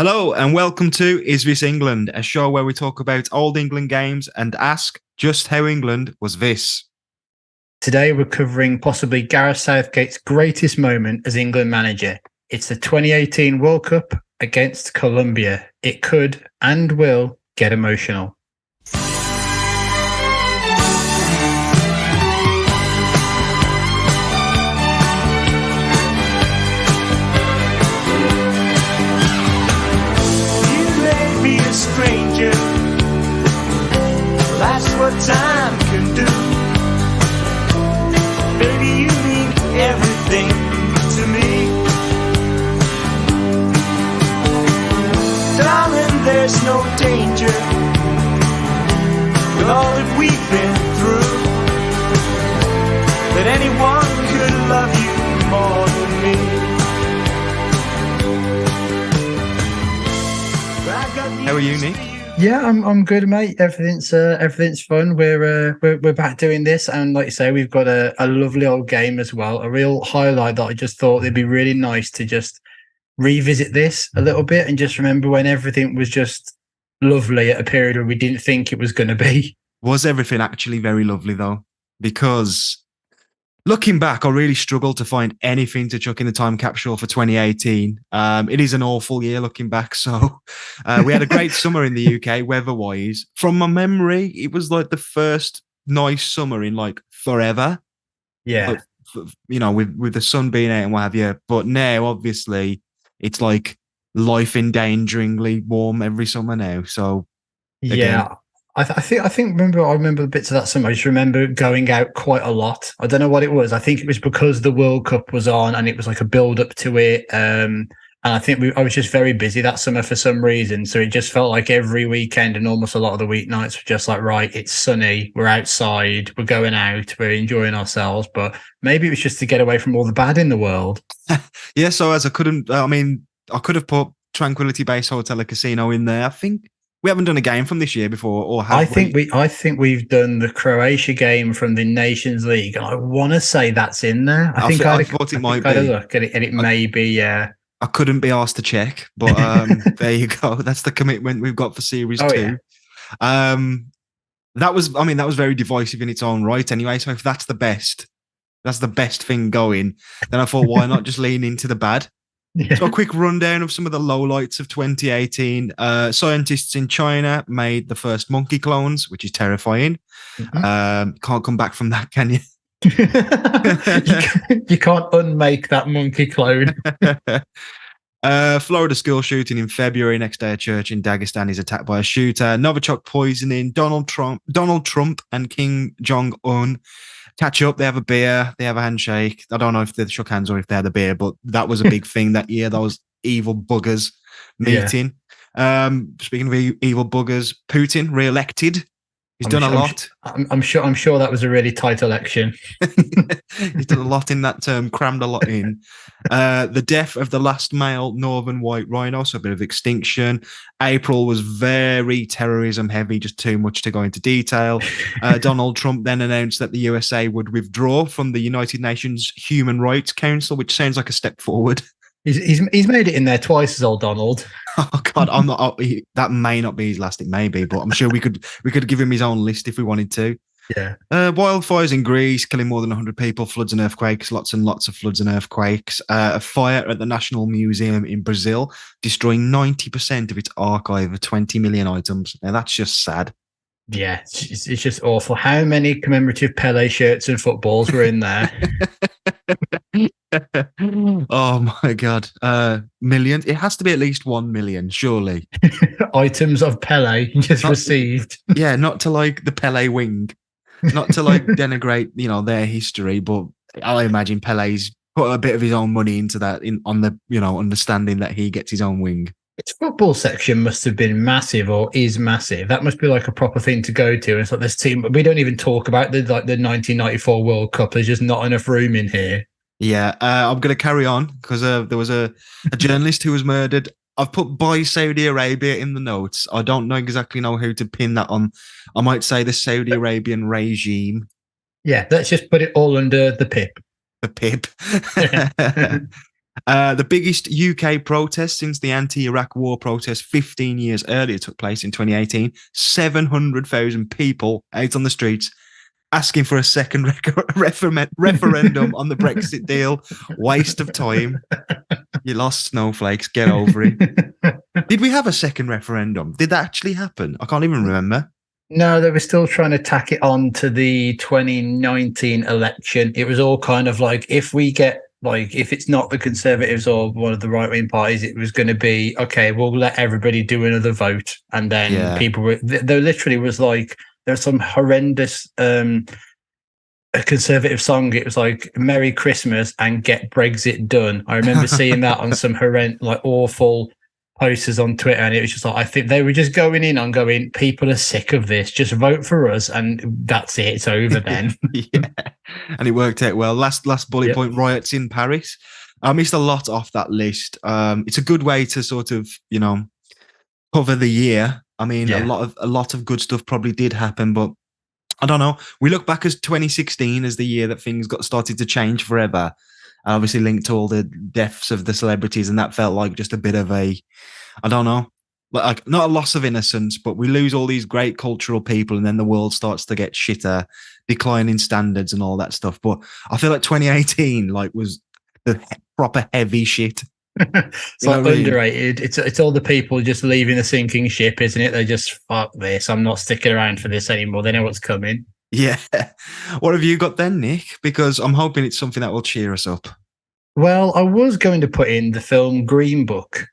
Hello and welcome to Is This England, a show where we talk about old England games and ask just how England was this. Today we're covering possibly Gareth Southgate's greatest moment as England manager. It's the 2018 World Cup against Colombia. It could and will get emotional. Stranger, that's what time can do. Baby, you mean everything to me. Darling, there's no danger with all that we've been through, that anyone could love you more than me. How are you, Nick? Yeah, I'm good, mate. Everything's fun. We're back doing this, and like you say, we've got a lovely old game as well. A real highlight that I just thought it'd be really nice to just revisit this a little bit and just remember when everything was just lovely at a period where we didn't think it was going to be. Was everything actually very lovely though? Because looking back, I really struggled to find anything to chuck in the time capsule for 2018. It is an awful year looking back. So we had a great summer in the UK, weather-wise. From my memory, it was like the first nice summer in like forever. Yeah. But, you know, with the sun being out and what have you. But now, obviously, it's like life-endangeringly warm every summer now. So, again, yeah. I remember the bits of that summer. I just remember going out quite a lot. I don't know what it was. I think it was because the World Cup was on and it was like a build up to it. And I think I was just very busy that summer for some reason. So it just felt like every weekend and almost a lot of the weeknights were just like, right, it's sunny. We're outside. We're going out. We're enjoying ourselves. But maybe it was just to get away from all the bad in the world. Yeah. So I could have put Tranquility Base Hotel and Casino in there. I think we haven't done a game from this year before, or have we? I think we've done the Croatia game from the Nations League, and I want to say that's in there. I thought it might be. I had a look at it, and it may be. Yeah, I couldn't be asked to check, but there you go. That's the commitment we've got for Series 2. Yeah. That was very divisive in its own right. Anyway, so if that's the best thing going, then I thought, why not just lean into the bad? Yeah. So a quick rundown of some of the lowlights of 2018. Scientists in China made the first monkey clones, which is terrifying. Mm-hmm. Can't come back from that, can you? You can't unmake that monkey clone. Florida school shooting in February. Next day, a church in Dagestan is attacked by a shooter. Novichok poisoning. Donald Trump and Kim Jong-un catch up. They have a beer. They have a handshake. I don't know if they shook hands or if they had a beer, but that was a big thing that year. Those evil buggers meeting. Yeah. Speaking of evil buggers, Putin re-elected. He's done a lot. I'm sure that was a really tight election. He's done a lot in that term, crammed a lot in. The death of the last male northern white rhino, so a bit of extinction. April was very terrorism heavy, just too much to go into detail. Donald Trump then announced that the USA would withdraw from the United Nations Human Rights Council, which sounds like a step forward. He's made it in there twice as old Donald. Oh God, I'm not. That may not be his last. It may be, but I'm sure we could give him his own list if we wanted to. Yeah. Wildfires in Greece, killing more than 100 people. Floods and earthquakes, lots and lots of floods and earthquakes. A fire at the National Museum in Brazil, destroying 90% of its archive of 20 million items. Now that's just sad. Yeah, it's just awful. How many commemorative Pele shirts and footballs were in there? Oh my God. Millions. It has to be at least 1 million, surely. Items of Pele just received. Yeah, not to like the Pele wing, not to like denigrate, their history, but I imagine Pele's put a bit of his own money into that on the, understanding that he gets his own wing. Its football section must have been massive, or is massive. That must be like a proper thing to go to. And it's like this team. We don't even talk about the 1994 World Cup. There's just not enough room in here. Yeah, I'm going to carry on because there was a journalist who was murdered. I've put by Saudi Arabia in the notes. I don't exactly know who to pin that on. I might say the Saudi Arabian regime. Yeah, let's just put it all under the PIP. The PIP. The biggest UK protest since the anti-Iraq war protest 15 years earlier took place in 2018. 700,000 people out on the streets asking for a second referendum on the Brexit deal. Waste of time. You lost, snowflakes. Get over it. Did we have a second referendum? Did that actually happen? I can't even remember. No, they were still trying to tack it on to the 2019 election. It was all kind of like, if it's not the Conservatives or one of the right-wing parties, it was going to be, okay, we'll let everybody do another vote. And then people were, there literally was like, there's some horrendous a Conservative song. It was like Merry Christmas and Get Brexit Done. I remember seeing that on some horrendous, like awful posters on Twitter, and it was just like, I think they were just going, people are sick of this, just vote for us, and that's it, it's over then. Yeah, and it worked out well. Last bullet point, riots in Paris. I missed a lot off that list. It's a good way to sort of, cover the year. I mean, a lot of good stuff probably did happen, but I don't know. We look back as 2016 as the year that things got started to change forever. Obviously linked to all the deaths of the celebrities, and that felt like just a bit of a, I don't know, like not a loss of innocence, but we lose all these great cultural people, and then the world starts to get shitter, declining standards and all that stuff. But I feel like 2018 was the proper heavy shit. It's like underrated. It's all the people just leaving the sinking ship, isn't it? They just, fuck this, I'm not sticking around for this anymore. They know what's coming. Yeah. What have you got then, Nick? Because I'm hoping it's something that will cheer us up. Well, I was going to put in the film Green Book,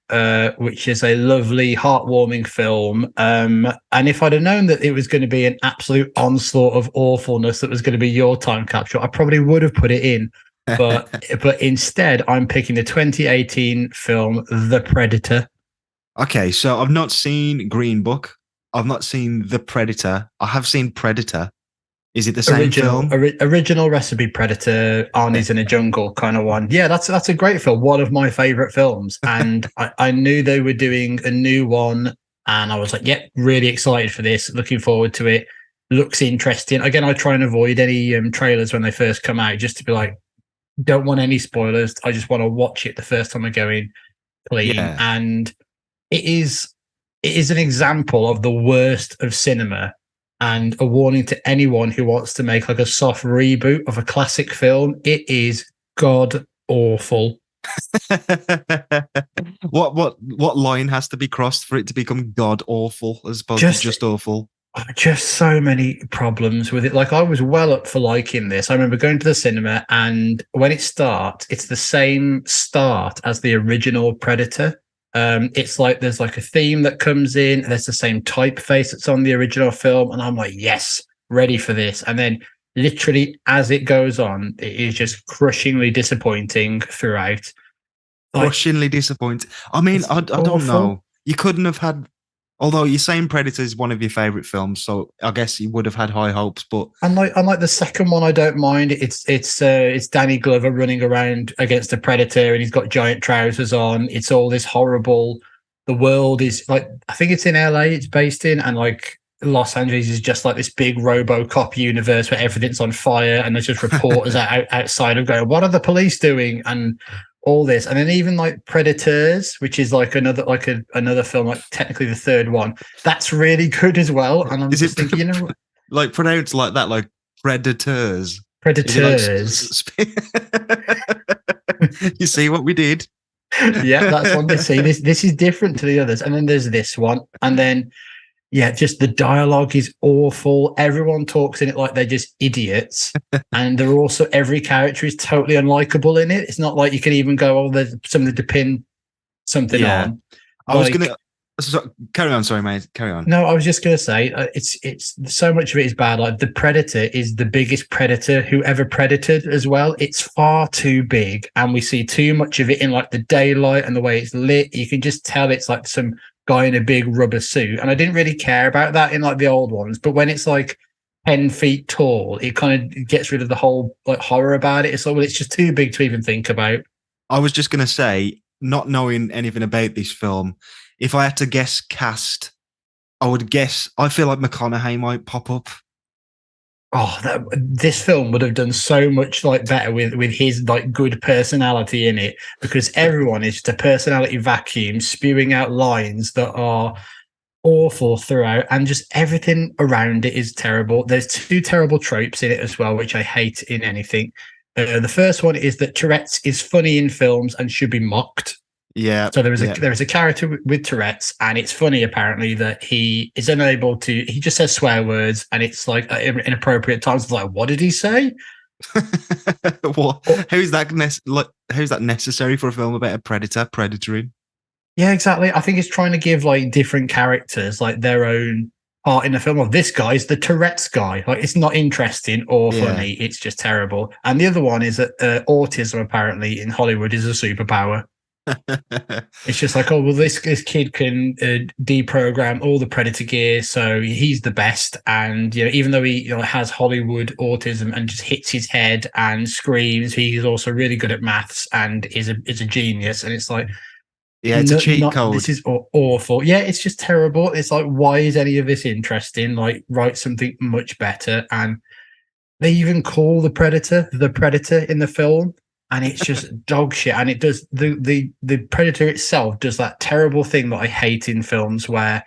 which is a lovely, heartwarming film. And if I'd have known that it was going to be an absolute onslaught of awfulness that was going to be your time capsule, I probably would have put it in. But instead, I'm picking the 2018 film The Predator. Okay, so I've not seen Green Book. I've not seen The Predator. I have seen Predator. Is it the same film? Original recipe Predator, Arnie's in a jungle kind of one. Yeah, that's a great film. One of my favorite films. And I knew they were doing a new one, and I was like, yep, really excited for this. Looking forward to it. Looks interesting. Again, I try and avoid any trailers when they first come out, just to be like, don't want any spoilers. I just want to watch it the first time I go in clean. Yeah. And it is an example of the worst of cinema, and a warning to anyone who wants to make like a soft reboot of a classic film. It is god awful. What line has to be crossed for it to become god awful as opposed to just awful? Just so many problems with it. Like, I was well up for liking this. I remember going to the cinema, and when it starts, it's the same start as the original Predator. It's like there's like a theme that comes in, and there's the same typeface that's on the original film, and I'm like, yes, ready for this. And then literally as it goes on, it is just crushingly disappointing throughout. Crushingly disappointing. I mean, I don't know. You couldn't have had, although you're saying Predator is one of your favorite films, so I guess you would have had high hopes. But unlike the second one, I don't mind. It's Danny Glover running around against a predator, and he's got giant trousers on. It's all this horrible. The world is like, I think it's in LA. It's based in, and like Los Angeles is just like this big RoboCop universe where everything's on fire, and there's just reporters outside of going, "What are the police doing?" and all this. And then even like Predators, which is like another film, like technically the third one, that's really good as well. And I'm just thinking, like pronounced like that, like Predators. Predators. You see what we did? Yeah, that's one to see. This is different to the others. And then there's this one, and then just the dialogue is awful. Everyone talks in it like they're just idiots. And they're also, every character is totally unlikable in it. It's not like you can even go, oh, there's something to pin something on. I was going to carry on. Sorry, mate. Carry on. No, I was just going to say, it's so much of it is bad. Like, the Predator is the biggest predator who ever predated as well. It's far too big, and we see too much of it in like the daylight and the way it's lit. You can just tell it's like some guy in a big rubber suit, and I didn't really care about that in like the old ones, but when it's like 10 feet tall, it kind of gets rid of the whole like horror about it. It's like, well, it's just too big to even think about. I was just going to say, not knowing anything about this film, if I had to guess cast, I would guess, I feel like McConaughey might pop up. This film would have done so much like better with his like good personality in it, because everyone is just a personality vacuum spewing out lines that are awful throughout, and just everything around it is terrible. There's two terrible tropes in it as well, which I hate in anything. The first one is that Tourette's is funny in films and should be mocked. Yeah. So there is a character with Tourette's, and it's funny apparently that he is unable to. He just says swear words, and it's like inappropriate times. It's like, what did he say? What? How's that necessary for a film about a predator predatoring? Yeah, exactly. I think it's trying to give like different characters like their own part in the film. Well, this guy's the Tourette's guy. Like, it's not interesting or funny. It's just terrible. And the other one is that autism apparently in Hollywood is a superpower. It's just like, oh well, this kid can deprogram all the predator gear, so he's the best. And even though he has Hollywood autism and just hits his head and screams, he's also really good at maths and is a genius. And it's like, yeah, it's a cheat code. This is awful. Yeah, it's just terrible. It's like, why is any of this interesting? Like, write something much better. And they even call the predator in the film. And it's just dog shit. And it does the predator itself does that terrible thing that I hate in films, where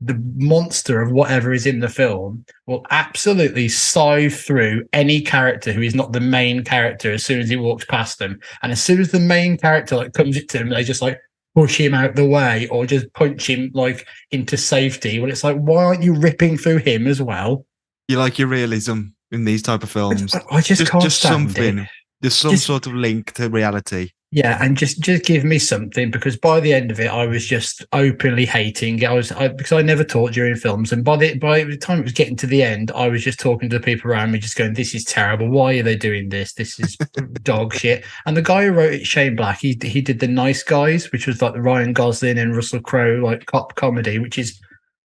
the monster of whatever is in the film will absolutely scythe through any character who is not the main character as soon as he walks past them. And as soon as the main character like comes to him, they just like push him out the way or just punch him like into safety. Well, it's like, why aren't you ripping through him as well? You like your realism in these type of films. I just can't stand something. it. There's some sort of link to reality. Yeah, and just give me something, because by the end of it, I was just openly hating it. Because I never taught during films, and by the time it was getting to the end, I was just talking to the people around me, just going, "This is terrible. Why are they doing this? This is dog shit." And the guy who wrote it, Shane Black, he did The Nice Guys, which was like the Ryan Gosling and Russell Crowe like cop comedy, which is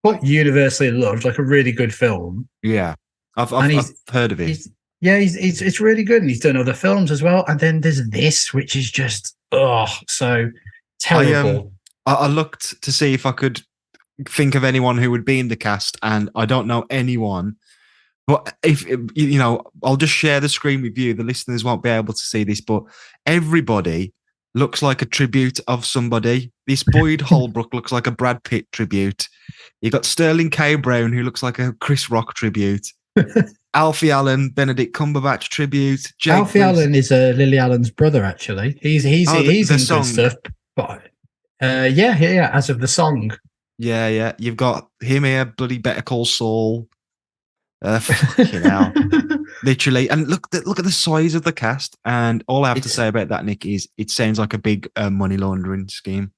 quite universally loved, like a really good film. Yeah, I've heard of it. It's really good, and he's done other films as well. And then there's this, which is just so terrible. I looked to see if I could think of anyone who would be in the cast, and I don't know anyone. But if I'll just share the screen with you. The listeners won't be able to see this, but everybody looks like a tribute of somebody. This Boyd Holbrook looks like a Brad Pitt tribute. You got Sterling K. Brown, who looks like a Chris Rock tribute. Alfie Allen, Benedict Cumberbatch tribute. Alfie Allen is Lily Allen's brother, actually. He's in good stuff. But as of the song. Yeah. You've got him here, bloody Better Call Saul. Fucking hell. Literally. And look at the size of the cast. And all I have to say about that, Nick, is it sounds like a big money laundering scheme.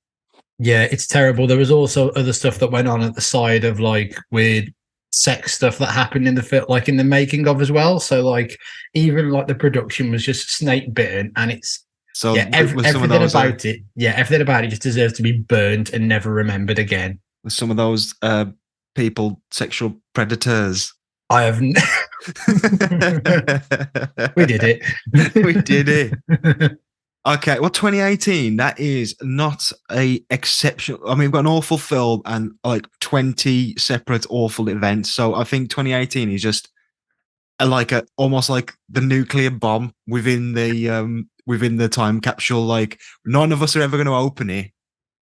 Yeah, it's terrible. There was also other stuff that went on at the side of like weird sex stuff that happened in the film, like in the making of as well. So like even like the production was just snake bitten, and it's everything about it. Yeah, everything about it just deserves to be burned and never remembered again. With some of those people, sexual predators. I have. We did it. We did it. Okay, well, 2018, that is not a exceptional. I mean, we've got an awful film and like 20 separate awful events. So I think 2018 is just almost like the nuclear bomb within the time capsule. Like, none of us are ever going to open it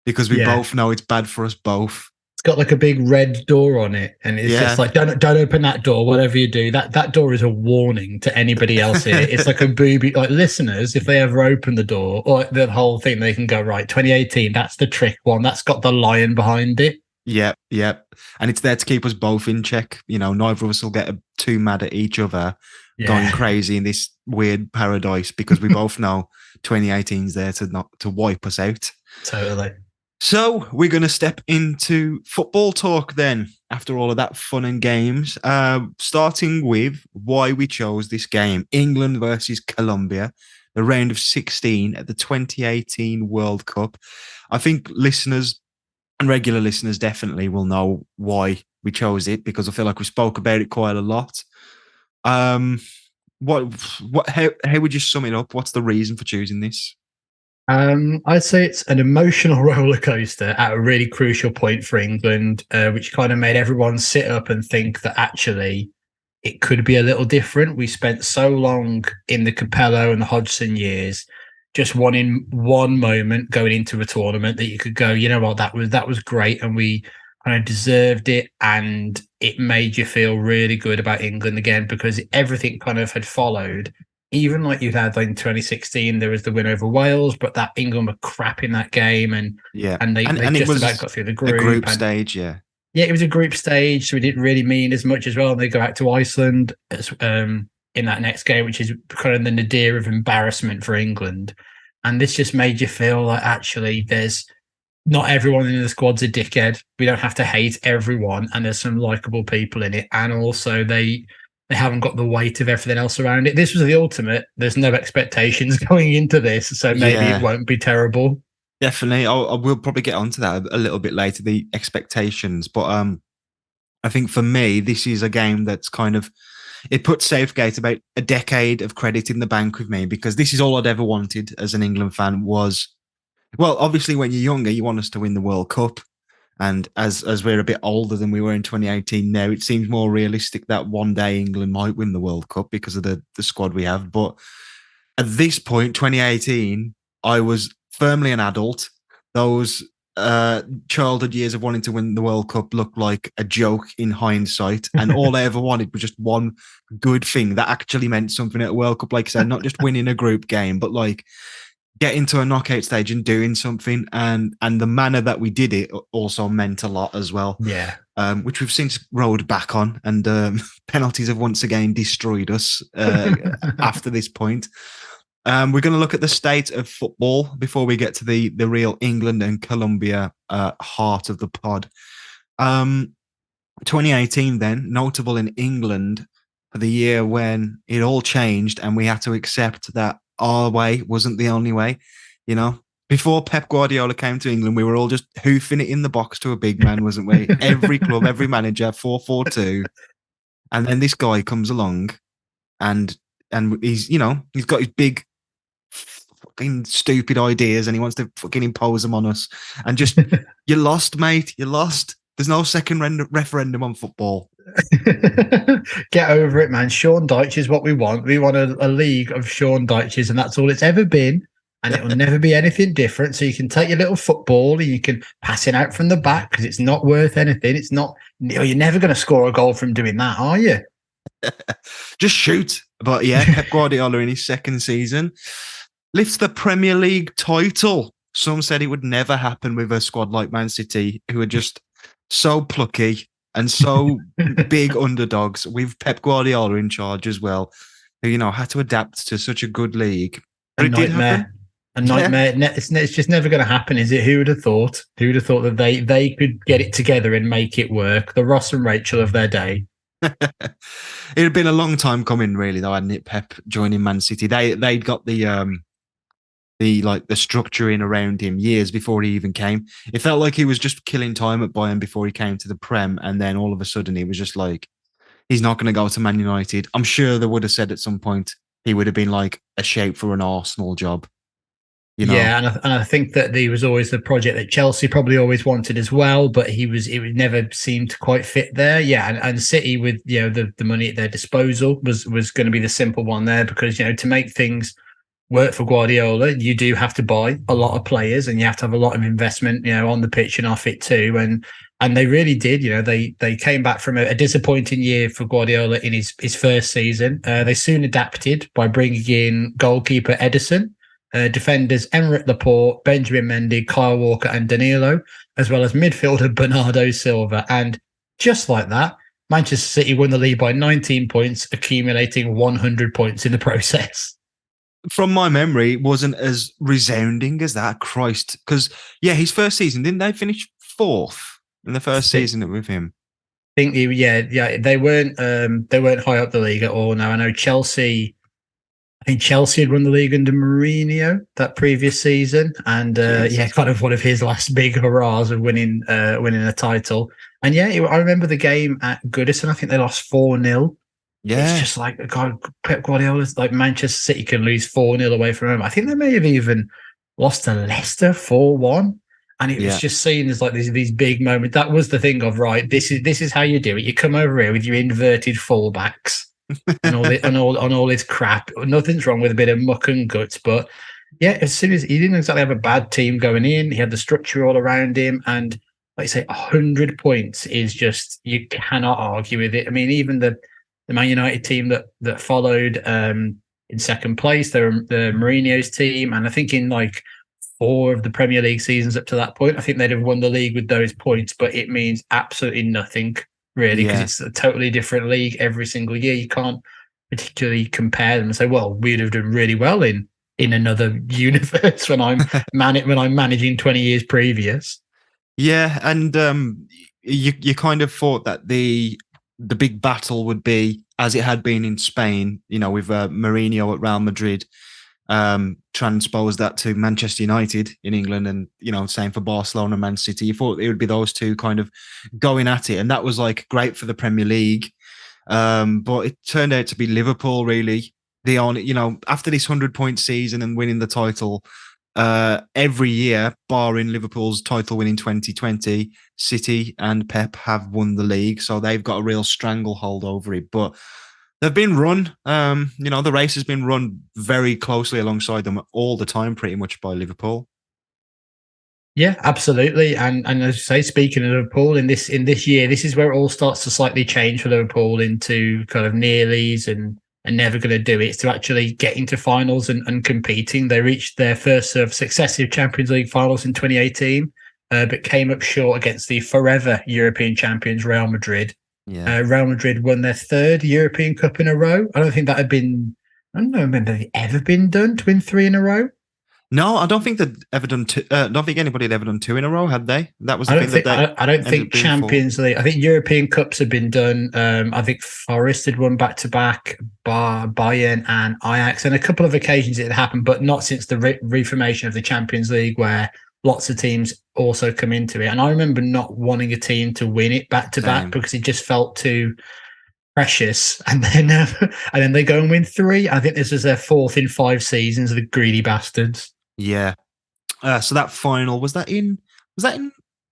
because we both know it's bad for us both. It's got like a big red door on it, and it's just like, don't open that door. Whatever you do, that door is a warning to anybody else here. It's like a booby. Like, listeners, if they ever open the door or the whole thing, they can go, right, 2018. That's the trick one. That's got the lion behind it. Yep. And it's there to keep us both in check. Neither of us will get too mad at each other, going crazy in this weird paradise, because we both know 2018 is there to wipe us out. Totally. So we're going to step into football talk then, after all of that fun and games, starting with why we chose this game, England versus Colombia, the round of 16 at the 2018 World Cup. I think listeners and regular listeners definitely will know why we chose it, because I feel like we spoke about it quite a lot. How would you sum it up? What's the reason for choosing this? I'd say it's an emotional roller coaster at a really crucial point for England, which kind of made everyone sit up and think that actually it could be a little different. We spent so long in the Capello and the Hodgson years just wanting one moment going into a tournament that you could go, you know what, that was great, and we kind of deserved it, and it made you feel really good about England again because everything kind of had followed. Even like you had like in 2016, there was the win over Wales, but that England were crap in that game, and they just about got through the group. A group stage, yeah. Yeah, it was a group stage, so it didn't really mean as much as well. And they go out to Iceland in that next game, which is kind of the nadir of embarrassment for England. And this just made you feel like actually there's not everyone in the squad's a dickhead. We don't have to hate everyone, and there's some likable people in it. And also they haven't got the weight of everything else around it. This was the ultimate. There's no expectations going into this, so maybe it won't be terrible. Definitely. I will probably get onto that a little bit later, the expectations. But I think for me, this is a game that's kind of, it puts Southgate about a decade of credit in the bank with me, because this is all I'd ever wanted as an England fan was, well, obviously when you're younger, you want us to win the World Cup. And as we're a bit older than we were in 2018 now, it seems more realistic that one day England might win the World Cup because of the squad we have. But at this point, 2018, I was firmly an adult. Those childhood years of wanting to win the World Cup looked like a joke in hindsight. And all I ever wanted was just one good thing that actually meant something at a World Cup. Like I said, not just winning a group game, but like getting to a knockout stage and doing something. And the manner that we did it also meant a lot as well. Yeah. Which we've since rolled back on, and penalties have once again destroyed us after this point. We're going to look at the state of football before we get to the real England and Colombia heart of the pod. 2018 then, notable in England for the year when it all changed and we had to accept that our way wasn't the only way. You know, before Pep Guardiola came to England, we were all just hoofing it in the box to a big man, wasn't we? Every club, every manager, 4-4-2. And then this guy comes along and he's, you know, he's got his big fucking stupid ideas and he wants to fucking impose them on us. And just, you lost, mate. You lost. There's no second referendum on football. Get over it, man. Sean Dyche is what we want. We want a league of Sean Dyches, and that's all it's ever been. And it will never be anything different. So you can take your little football and you can pass it out from the back because it's not worth anything. It's not, you're never going to score a goal from doing that, are you? Just shoot. But yeah, Pep Guardiola in his second season lifts the Premier League title. Some said it would never happen with a squad like Man City, who are just so plucky and so big underdogs, with Pep Guardiola in charge as well, who, you know, had to adapt to such a good league. But it did happen. A nightmare. Yeah. It's just never going to happen, is it? Who would have thought? Who would have thought that they could get it together and make it work? The Ross and Rachel of their day. It had been a long time coming, really, though, hadn't it? Pep joining Man City. They'd got the structure in around him years before he even came. It felt like he was just killing time at Bayern before he came to the Prem, and then all of a sudden he was just like, he's not going to go to Man United. I'm sure they would have said at some point he would have been like a shape for an Arsenal job. You know? Yeah, and I think that he was always the project that Chelsea probably always wanted as well, but it never seemed to quite fit there. Yeah, and City, with, you know, the money at their disposal was going to be the simple one there, because, you know, to make things work for Guardiola, you do have to buy a lot of players and you have to have a lot of investment, you know, on the pitch and off it too. And they really did. You know, they came back from a disappointing year for Guardiola in his first season. They soon adapted by bringing in goalkeeper Edison, defenders Emerick Laporte, Benjamin Mendy, Kyle Walker and Danilo, as well as midfielder Bernardo Silva. And just like that, Manchester City won the league by 19 points, accumulating 100 points in the process. From my memory, it wasn't as resounding as that. Christ. Because, yeah, his first season, didn't they finish fourth in the first season with him? I think, they weren't high up the league at all. Now, I know Chelsea had won the league under Mourinho that previous season, and kind of one of his last big hurrahs of winning a title. And yeah, I remember the game at Goodison. I think they lost 4-0. Yeah, it's just like, God, Pep Guardiola's like, Manchester City can lose 4-0 away from home. I think they may have even lost to Leicester 4-1. And it was just seen as like these big moments. That was the thing of, right, this is how you do it. You come over here with your inverted fullbacks and all this crap. Nothing's wrong with a bit of muck and guts, but yeah, as soon as he didn't exactly have a bad team going in, he had the structure all around him, and like you say, 100 points is just, you cannot argue with it. I mean, even the Man United team that followed in second place, the Mourinho's team, and I think in like 4 of the Premier League seasons up to that point, I think they'd have won the league with those points, but it means absolutely nothing, really, because it's a totally different league every single year. You can't particularly compare them and say, well, we'd have done really well in another universe when I'm managing 20 years previous. Yeah, and you kind of thought that the big battle would be, as it had been in Spain, with Mourinho at Real Madrid, transposed that to Manchester United in England, and same for Barcelona and Man City. You thought it would be those two kind of going at it, and that was like great for the Premier League. But it turned out to be Liverpool, really. The only, after this 100-point season and winning the title every year, barring Liverpool's title win in 2020, City and Pep have won the league, so they've got a real stranglehold over it. But they've been run, the race has been run very closely alongside them all the time, pretty much, by Liverpool. Yeah, absolutely. And as you say, speaking of Liverpool, in this year, this is where it all starts to slightly change for Liverpool into kind of nearlies and never going to do it. It's to actually get into finals and competing. They reached their first of successive Champions League finals in 2018, but came up short against the forever European champions, Real Madrid. Yeah. Real Madrid won their 3rd European Cup in a row. I don't think that had been, I don't remember it ever been done to win 3 in a row. No, I don't think they'd ever done 2. I don't think anybody had ever done 2 in a row, had they? That was the thing that I don't think Champions League. I think European Cups have been done. I think Forest had won back to back, Bayern and Ajax, and a couple of occasions it had happened, but not since the reformation of the Champions League, where lots of teams also come into it. And I remember not wanting a team to win it back to back because it just felt too precious. And then they go and win 3. I think this was their 4th in 5 seasons, the greedy bastards. Yeah. So that final, was that in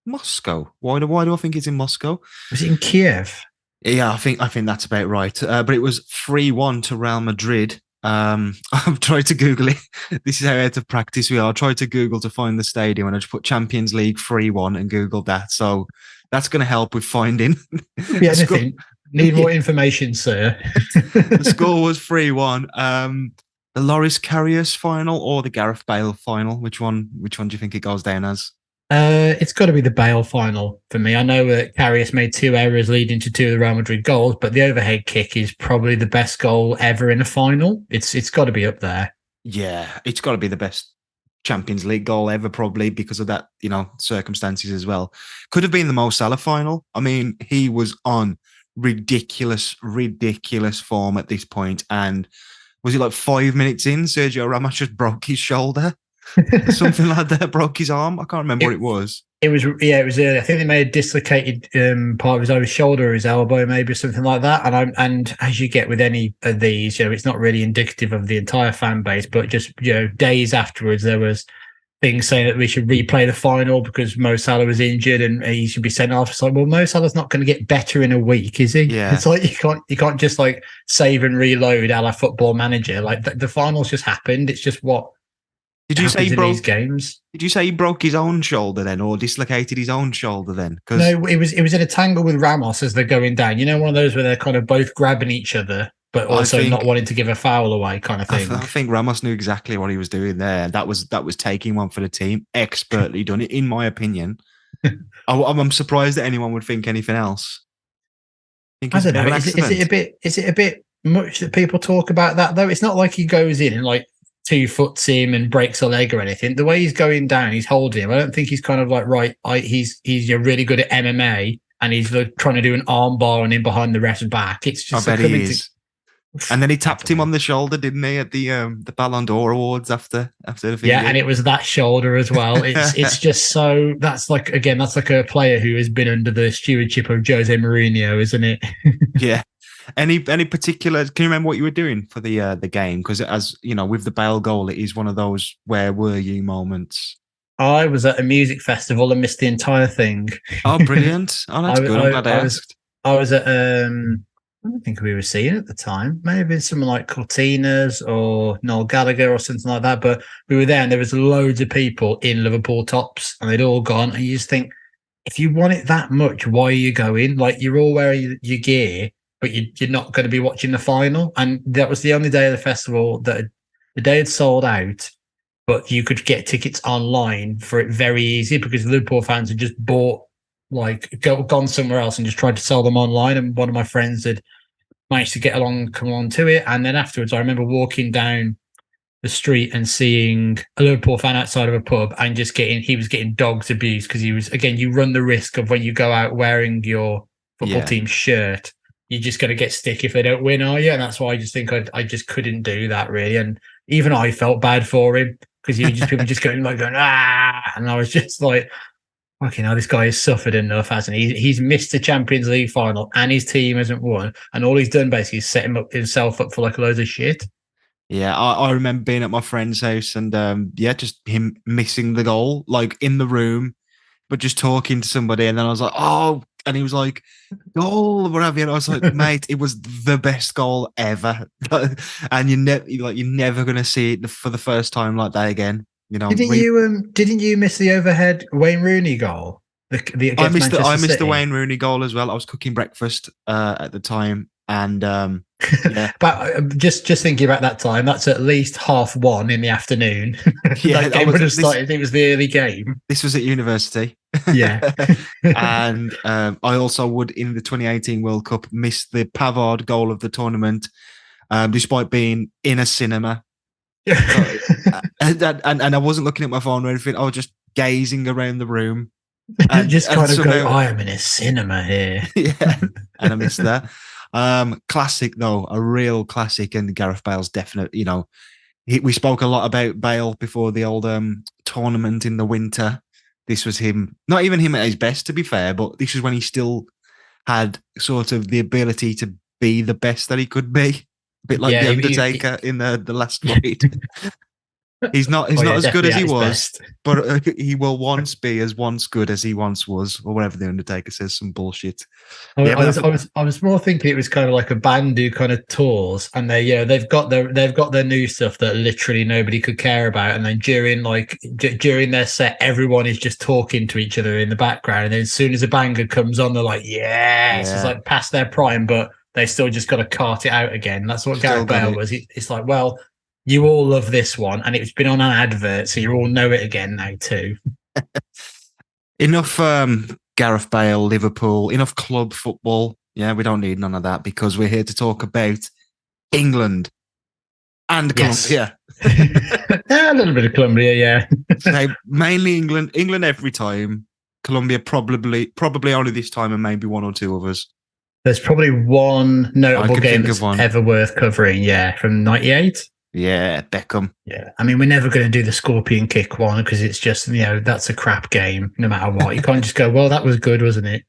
Moscow? Why do I think it's in Moscow? Was it in Kiev? Yeah, I think that's about right. But it was 3-1 to Real Madrid. I've tried to Google it. This is how out of practice we are. I tried to Google to find the stadium, and I just put Champions League 3-1 and Googled that. So that's going to help with finding. Yeah, anything. Need more information, sir. The score was 3-1. The Loris Karius final or the Gareth Bale final? Which one do you think it goes down as? It's got to be the Bale final for me. I know that Karius made 2 errors leading to 2 of the Real Madrid goals, but the overhead kick is probably the best goal ever in a final. It's got to be up there. Yeah, it's got to be the best Champions League goal ever, probably, because of that, circumstances as well. Could have been the Mo Salah final. I mean, he was on ridiculous form at this point, and was it like 5 minutes in, Sergio Ramos just broke his shoulder? Something like that, broke his arm. I can't remember what it was. It was early. I think they may have dislocated part of his over shoulder or his elbow, maybe something like that. And as you get with any of these, it's not really indicative of the entire fan base, but just days afterwards, there was things saying that we should replay the final because Mo Salah was injured and he should be sent off. It's like, well, Mo Salah's not going to get better in a week, is he? Yeah. It's like you can't just like save and reload a la Football Manager. Like the finals just happened. It's just what. Did you say he broke these games? Did you say he broke his own shoulder then, or dislocated his own shoulder then? No, it was in a tangle with Ramos as they're going down. One of those where they're kind of both grabbing each other, but also not wanting to give a foul away, kind of thing. I think Ramos knew exactly what he was doing there. That was taking one for the team. Expertly done it, in my opinion. I'm surprised that anyone would think anything else. I don't know. Is it a bit much that people talk about that though? It's not like he goes in and like 2-foots him and breaks a leg or anything. The way he's going down, he's holding him. I don't think he's kind of like, right, he's really good at MMA and he's like trying to do an arm bar on him behind the ref's back. It's just I bet he is. And then he tapped him on the shoulder, didn't he, at the Ballon d'Or awards after the video? Yeah, and it was that shoulder as well. It's just so that's like a player who has been under the stewardship of Jose Mourinho, isn't it? Yeah. Any particular? Can you remember what you were doing for the game? Because as with the Bale goal, it is one of those where were you moments. I was at a music festival and missed the entire thing. Oh, brilliant! Oh, that's good. I'm glad I asked. I was at I don't think we were seeing at the time. Maybe someone like Cortinas or Noel Gallagher or something like that. But we were there and there was loads of people in Liverpool tops and they'd all gone. And you just think, if you want it that much, why are you going? Like, you're all wearing your gear, but you're not going to be watching the final. And that was the only day of the festival that the day had sold out, but you could get tickets online for it very easy because the Liverpool fans had just bought, gone somewhere else and just tried to sell them online. And one of my friends had managed to come along to it. And then afterwards, I remember walking down the street and seeing a Liverpool fan outside of a pub and he was getting dogs abused because you run the risk of when you go out wearing your football team shirt, you're just going to get stick if they don't win, are you? And that's why I just think I just couldn't do that really. And even I felt bad for him because people just going, and I was just like, okay, now this guy has suffered enough, hasn't he? He's missed the Champions League final and his team hasn't won, and all he's done basically is set himself up for like loads of shit. Yeah, I remember being at my friend's house and just him missing the goal, like in the room, but just talking to somebody, and then I was like, oh, and he was like, goal, whatever, and I was like, mate, it was the best goal ever, and you're never gonna see it for the first time like that again. You know, didn't you miss the overhead Wayne Rooney goal? I missed the Wayne Rooney goal as well. I was cooking breakfast at the time, and but just thinking about that time, that's at least 1:30 in the afternoon. Yeah, that game would have started. It was the early game. This was at university. Yeah. And I also would, in the 2018 World Cup, miss the Pavard goal of the tournament, despite being in a cinema. And I wasn't looking at my phone or anything. I was just gazing around the room. And just kind of go, I am in a cinema here. Yeah, and I missed that. Classic though, a real classic, and Gareth Bale's definite. You know, we spoke a lot about Bale before the old tournament in the winter. This was him, not even him at his best, to be fair, but this was when he still had sort of the ability to be the best that he could be. A bit like the Undertaker in the last fight. He's not as good as he was, but he will once be as good as he once was, or whatever the Undertaker says, some bullshit. I was more thinking it was kind of like a band who kind of tours, and they've got their new stuff that literally nobody could care about, and then during their set, everyone is just talking to each other in the background, and then as soon as a banger comes on, they're like, yes, it's like past their prime, but they still just got to cart it out again. That's what Gareth Bale was. It's like, well, you all love this one, and it's been on an advert, so you all know it again now too. Enough Gareth Bale, Liverpool, enough club football. Yeah, we don't need none of that because we're here to talk about England and Colombia. A little bit of Colombia, yeah. So mainly England every time. Colombia probably only this time, and maybe one or two others. There's probably one notable game that's ever worth covering, from 98. Yeah, Beckham. Yeah, I mean, we're never going to do the scorpion kick one because it's just, that's a crap game no matter what. You can't just go, well, that was good, wasn't it?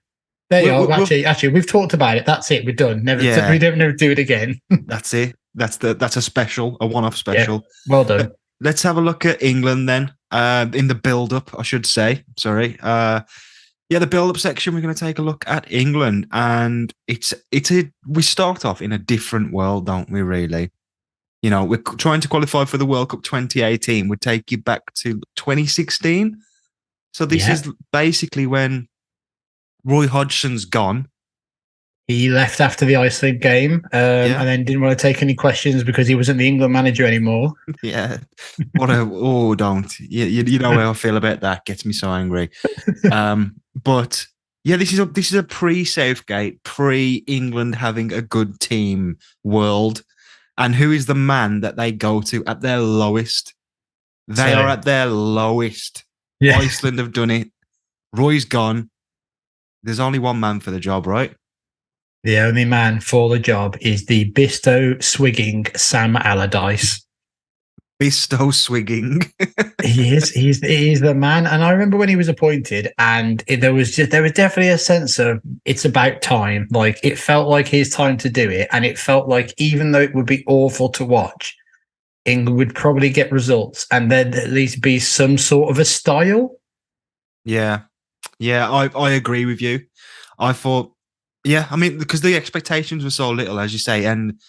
There you are. Actually, we've talked about it. That's it. We're done. We don't never do it again. That's it. That's a special, a one-off special. Yeah, well done. Let's have a look at England then. In the build-up, I should say. Sorry. The build-up section. We're going to take a look at England, and we start off in a different world, don't we? Really. You know, we're trying to qualify for the World Cup 2018. We'd take you back to 2016. So this is basically when Roy Hodgson's gone. He left after the Iceland game and then didn't want to take any questions because he wasn't the England manager anymore. Yeah. Don't. You know how I feel about that. Gets me so angry. But yeah, this is a pre-Southgate, pre-England having a good team world. And who is the man that they go to at their lowest? They are at their lowest. Yeah. Iceland have done it. Roy's gone. There's only one man for the job, right? The only man for the job is the Bisto swigging Sam Allardyce. Bisto swigging. He is the man. And I remember when he was appointed, and there was definitely a sense of it's about time. Like, it felt like his time to do it, and it felt like even though it would be awful to watch, England would probably get results, and there'd at least be some sort of a style. Yeah, I agree with you. I thought, yeah, I mean, because the expectations were so little, as you say, and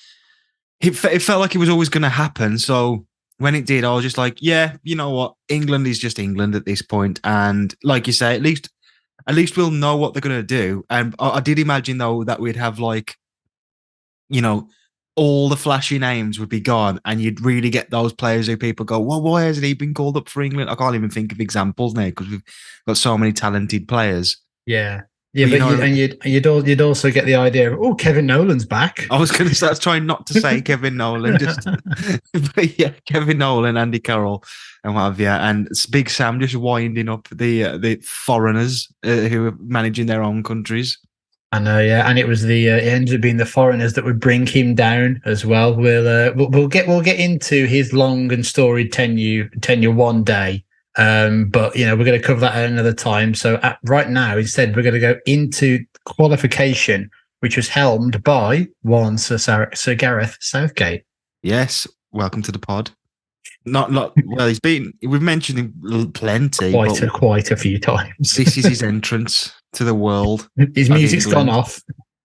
it felt like it was always going to happen. So when it did, I was just like, yeah, you know what, England is just England at this point, and like you say, at least we'll know what they're going to do. And I did imagine though that we'd have like, you know, all the flashy names would be gone, and you'd really get those players who people go, well, why hasn't he been called up for England? I can't even think of examples now because we've got so many talented players. Yeah, But, but you'd also get the idea of, oh, Kevin Nolan's back. I was going to start trying not to say Kevin Nolan, but yeah, Kevin Nolan, Andy Carroll, and what have you, and Big Sam just winding up the foreigners who are managing their own countries. I know, yeah, and it was it ended up being the foreigners that would bring him down as well. We'll get into his long and storied tenure one day, but we're going to cover that at another time. So right now, instead, we're going to go into qualification, which was helmed by one Sir Gareth Southgate. Yes, welcome to the pod. Not well. We've mentioned him plenty, quite a few times. This is his entrance to the world. His music's gone off.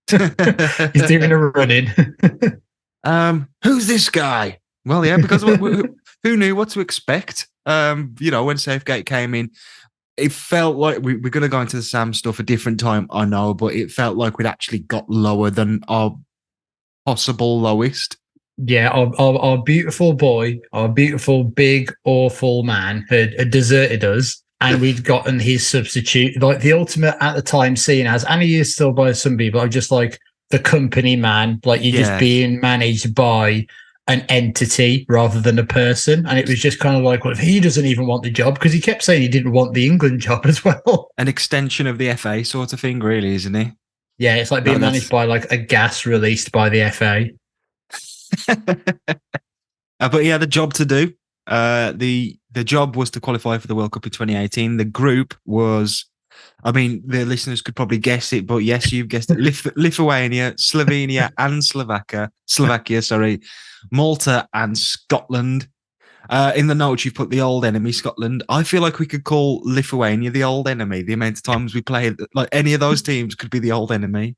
He's doing a run-in. Who's this guy? Well, yeah, because who knew what to expect? When Southgate came in, it felt like we're going to go into the Sam stuff a different time, I know, but it felt like we'd actually got lower than our possible lowest. Yeah, our beautiful boy, our beautiful big awful man had deserted us, and we'd gotten his substitute, like the ultimate at the time seen as, and he is still by some people, just like the company man, like you're just being managed by an entity rather than a person. And it was just kind of like, well, if he doesn't even want the job, because he kept saying he didn't want the England job as well. An extension of the FA sort of thing, really, isn't he? Yeah, it's like being managed by like a gas released by the FA. But he had a job to do. The job was to qualify for the World Cup in 2018. The group was, I mean, the listeners could probably guess it, but yes, you've guessed it. Lithuania, Slovenia, and Slovakia, sorry, Malta and Scotland. In the notes, you've put the old enemy, Scotland. I feel like we could call Lithuania the old enemy. The amount of times we played, like any of those teams could be the old enemy.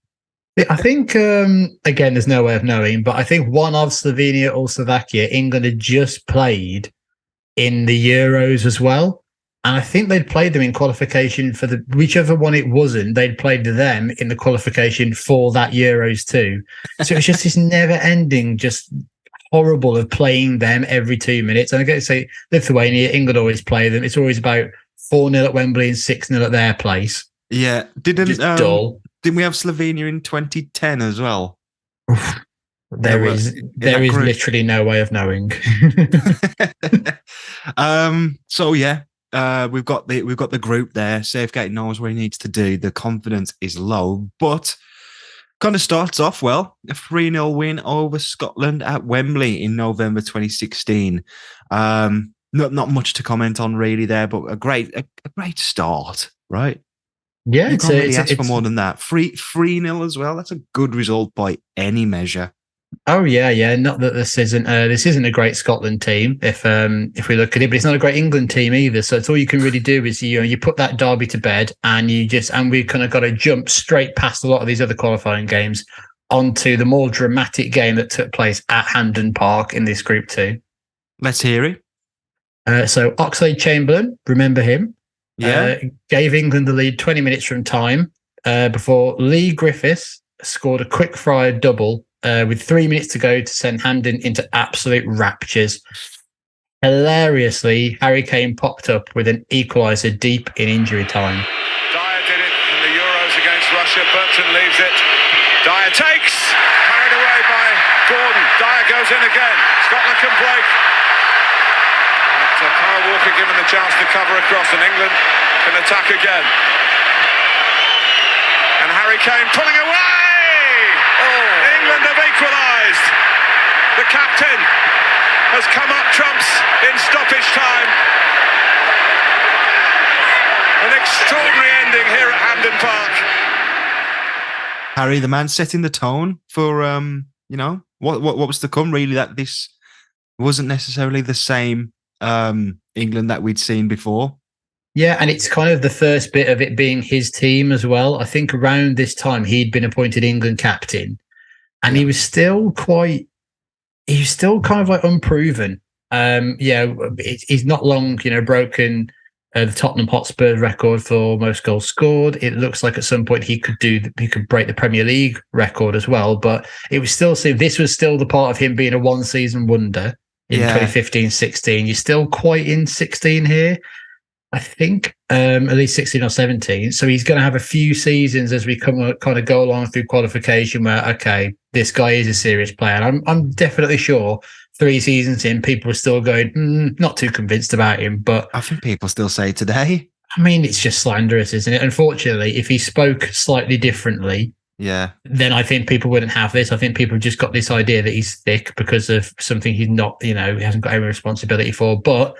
I think, again, there's no way of knowing, but I think one of Slovenia or Slovakia, England had just played in the Euros as well. And I think they'd played them in qualification for whichever one it wasn't, they'd played them in the qualification for that Euros too. So it's just this never ending, just horrible of playing them every 2 minutes. And I get to say, Lithuania, England always play them. It's always about 4-0 at Wembley and 6-0 at their place. Yeah. Just dull. Didn't we have Slovenia in 2010 as well? There is literally no way of knowing. So yeah, we've got the group there. Southgate knows what he needs to do. The confidence is low, but kind of starts off well. A 3-0 win over Scotland at Wembley in November 2016. Not much to comment on really there, but a great start, right? Yeah, you can't really ask for more than that. 3-0 as well. That's a good result by any measure. Oh yeah. Not that this isn't a great Scotland team if we look at it, but it's not a great England team either. So it's all you can really do is you put that derby to bed, and we kind of got to jump straight past a lot of these other qualifying games onto the more dramatic game that took place at Hampden Park in this group 2. Let's hear it. So Oxlade-Chamberlain, remember him? Yeah, gave England the lead 20 minutes from time before Lee Griffiths scored a quick-fire double with 3 minutes to go to send Hampden into absolute raptures. Hilariously, Harry Kane popped up with an equaliser deep in injury time. Dyer did it in the Euros against Russia. Burton leaves it. Dyer takes. Carried away by Gordon. Dyer goes in again. Scotland can break. Kyle Walker given the chance to cover across, and England can attack again. And Harry Kane pulling away! England have equalised. The captain has come up trumps in stoppage time. An extraordinary ending here at Hampden Park. Harry, the man setting the tone for what was to come. Really, that It wasn't necessarily the same England that we'd seen before. Yeah, and it's kind of the first bit of it being his team as well. I think around this time he'd been appointed England captain, and he was still kind of like unproven. He's not long, broken the Tottenham Hotspur record for most goals scored. It looks like at some point he could break the Premier League record as well. But it was still this was still the part of him being a one season wonder in 2015-16. You're still quite in 16 here. I think at least 16 or 17. So he's going to have a few seasons as we kind of go along through qualification where, okay, this guy is a serious player. And I'm definitely sure 3 seasons in, people are still going, not too convinced about him. But I think people still say today. I mean, it's just slanderous, isn't it? Unfortunately, if he spoke slightly differently, then I think people wouldn't have this. I think people have just got this idea that he's thick because of something he's not, he hasn't got any responsibility for. But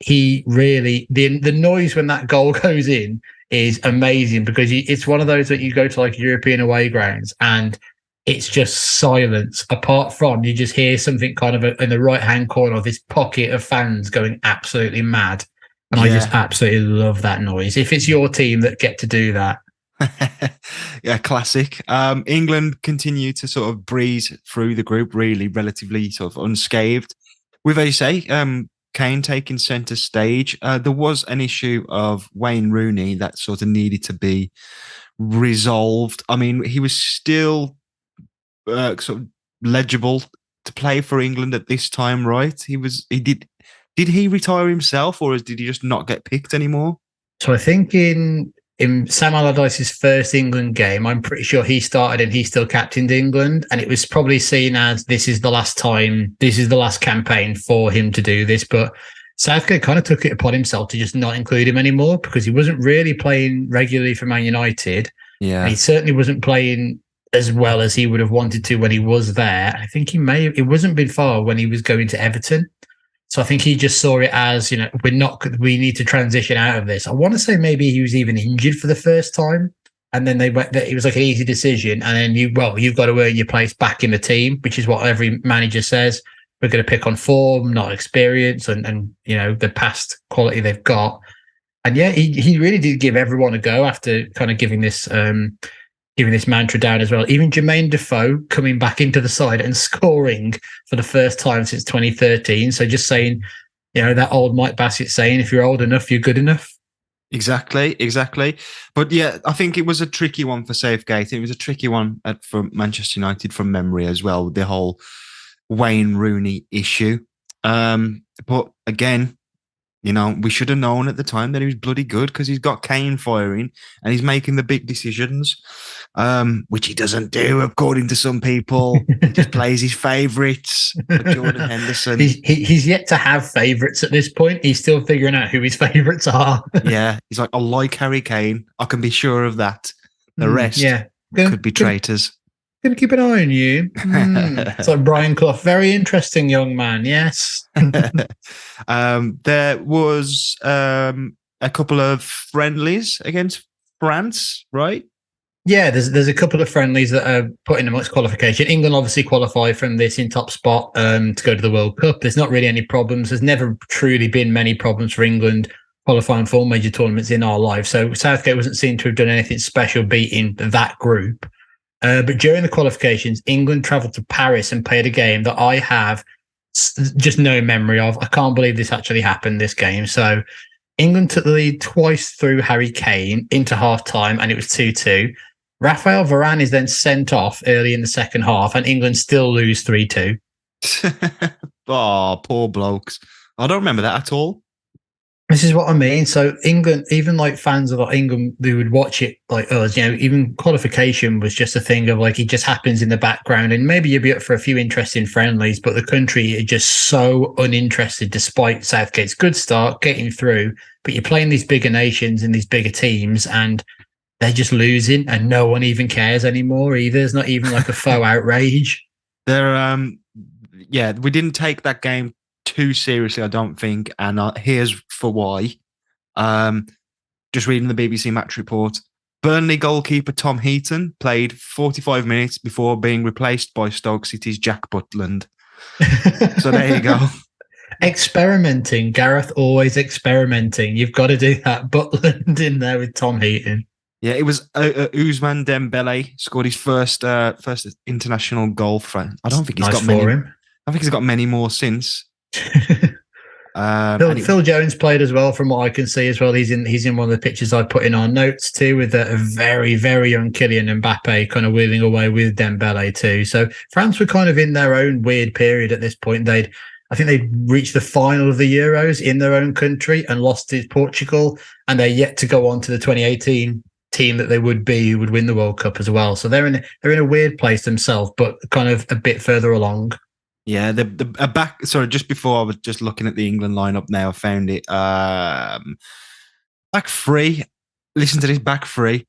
he really, the noise when that goal goes in is amazing because it's one of those that you go to like European away grounds and it's just silence. Apart from you just hear something kind of in the right hand corner of this pocket of fans going absolutely mad. And I just absolutely love that noise. If it's your team that get to do that. Yeah, classic. England continue to sort of breeze through the group really relatively sort of unscathed. With, as you say, Kane taking centre stage. There was an issue of Wayne Rooney that sort of needed to be resolved. I mean, he was still sort of legible to play for England at this time, right? Did he retire himself, or did he just not get picked anymore? So I think in Sam Allardyce's first England game, I'm pretty sure he started and he still captained England. And it was probably seen as this is the last campaign for him to do this. But Southgate kind of took it upon himself to just not include him anymore because he wasn't really playing regularly for Man United. Yeah. And he certainly wasn't playing as well as he would have wanted to when he was there. I think it wasn't been far when he was going to Everton. So I think he just saw it as, we need to transition out of this. I want to say maybe he was even injured for the first time. And then it was like an easy decision. And then you've got to earn your place back in the team, which is what every manager says. We're going to pick on form, not experience and the past quality they've got. And yeah, he really did give everyone a go after kind of giving this mantra down as well. Even Jermaine Defoe coming back into the side and scoring for the first time since 2013. So just saying, that old Mike Bassett saying, if you're old enough, you're good enough. Exactly. But yeah, I think it was a tricky one for Southgate. It was a tricky one for Manchester United from memory as well, the whole Wayne Rooney issue. But again, we should have known at the time that he was bloody good because he's got Kane firing and he's making the big decisions, which he doesn't do, according to some people. He just plays his favourites. Jordan Henderson. He's yet to have favourites at this point. He's still figuring out who his favourites are. Yeah. He's like, I like Harry Kane. I can be sure of that. The rest could be traitors. Going to keep an eye on you. It's like Brian Clough. Very interesting young man. Yes. There was a couple of friendlies against France, right? Yeah, there's a couple of friendlies that are put in amongst qualification. England obviously qualify from this in top spot to go to the World Cup. There's not really any problems. There's never truly been many problems for England qualifying for major tournaments in our lives. So Southgate wasn't seen to have done anything special beating that group. But during the qualifications, England travelled to Paris and played a game that I have just no memory of. I can't believe this actually happened, this game. So England took the lead twice through Harry Kane into half-time, and it was 2-2. Raphael Varane is then sent off early in the second half, and England still lose 3-2. Oh, poor blokes. I don't remember that at all. This is what I mean. So England, even like fans of England, they would watch it like us. Even qualification was just a thing of like it just happens in the background, and maybe you'd be up for a few interesting friendlies, but the country is just so uninterested. Despite Southgate's good start, getting through, but you're playing these bigger nations and these bigger teams, and they're just losing, and no one even cares anymore either. There's not even like a faux outrage. We didn't take that game too seriously, I don't think, and here's for why. Just reading the BBC Match Report, Burnley goalkeeper Tom Heaton played 45 minutes before being replaced by Stoke City's Jack Butland. So there you go. Experimenting, Gareth, always experimenting. You've got to do that. Butland in there with Tom Heaton. Yeah, it was Ousmane Dembele scored his first international goal for. I don't think he's got many. Him. I think he's got many more since. Phil Jones played as well, from what I can see as well. He's in one of the pictures I put in our notes too, with a very, very young Kylian Mbappe kind of wheeling away with Dembele too. So France were kind of in their own weird period at this point. I think they reached the final of the Euros in their own country and lost to Portugal, and they're yet to go on to the 2018 team that they would be, who would win the World Cup as well. So they're in a weird place themselves, but kind of a bit further along. Yeah, just before I was just looking at the England lineup now, I found it. Back three. Listen to this, back three.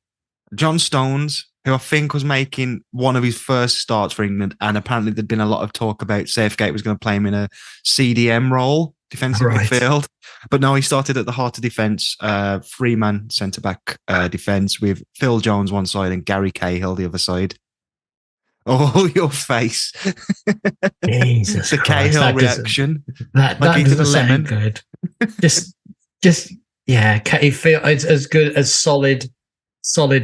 John Stones, who I think was making one of his first starts for England, and apparently there'd been a lot of talk about Southgate was going to play him in a CDM role, defensive midfield. But no, he started at the heart of defence, three-man centre-back defence with Phil Jones one side and Gary Cahill the other side. Oh, your face. Jesus the Christ, Cahill reaction. That doesn't sound good. Yeah, he feels as good, as solid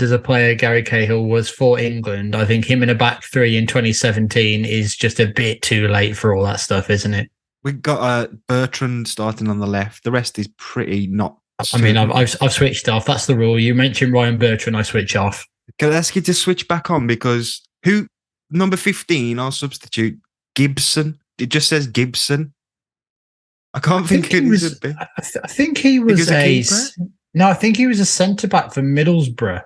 as a player Gary Cahill was for England. I think him in a back three in 2017 is just a bit too late for all that stuff, isn't it? We've got Bertrand starting on the left. The rest is pretty not. I mean, I've switched off. That's the rule. You mentioned Ryan Bertrand, I switch off. Can I ask you to switch back on, because number 15, our substitute, Gibson. It just says Gibson. I can't think who it was. I think he was I think he was a centre back for Middlesbrough.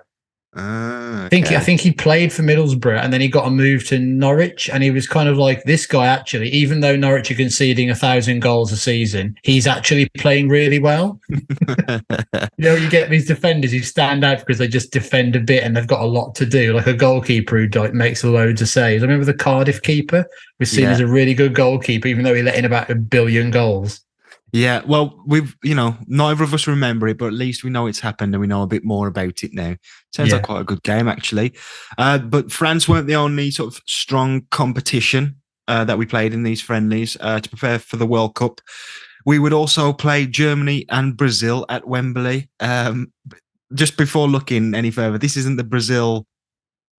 Okay. I think he played for Middlesbrough, and then he got a move to Norwich, and he was kind of like, this guy actually, even though Norwich are conceding 1,000 goals a season, he's actually playing really well. You get these defenders who stand out because they just defend a bit and they've got a lot to do, like a goalkeeper who makes loads of saves. I remember the Cardiff keeper was seen as a really good goalkeeper, even though he let in about 1 billion goals. Yeah, well, neither of us remember it, but at least we know it's happened and we know a bit more about it now. Sounds like quite a good game, actually. But France weren't the only sort of strong competition that we played in these friendlies to prepare for the World Cup. We would also play Germany and Brazil at Wembley. Just before looking any further, this isn't the Brazil.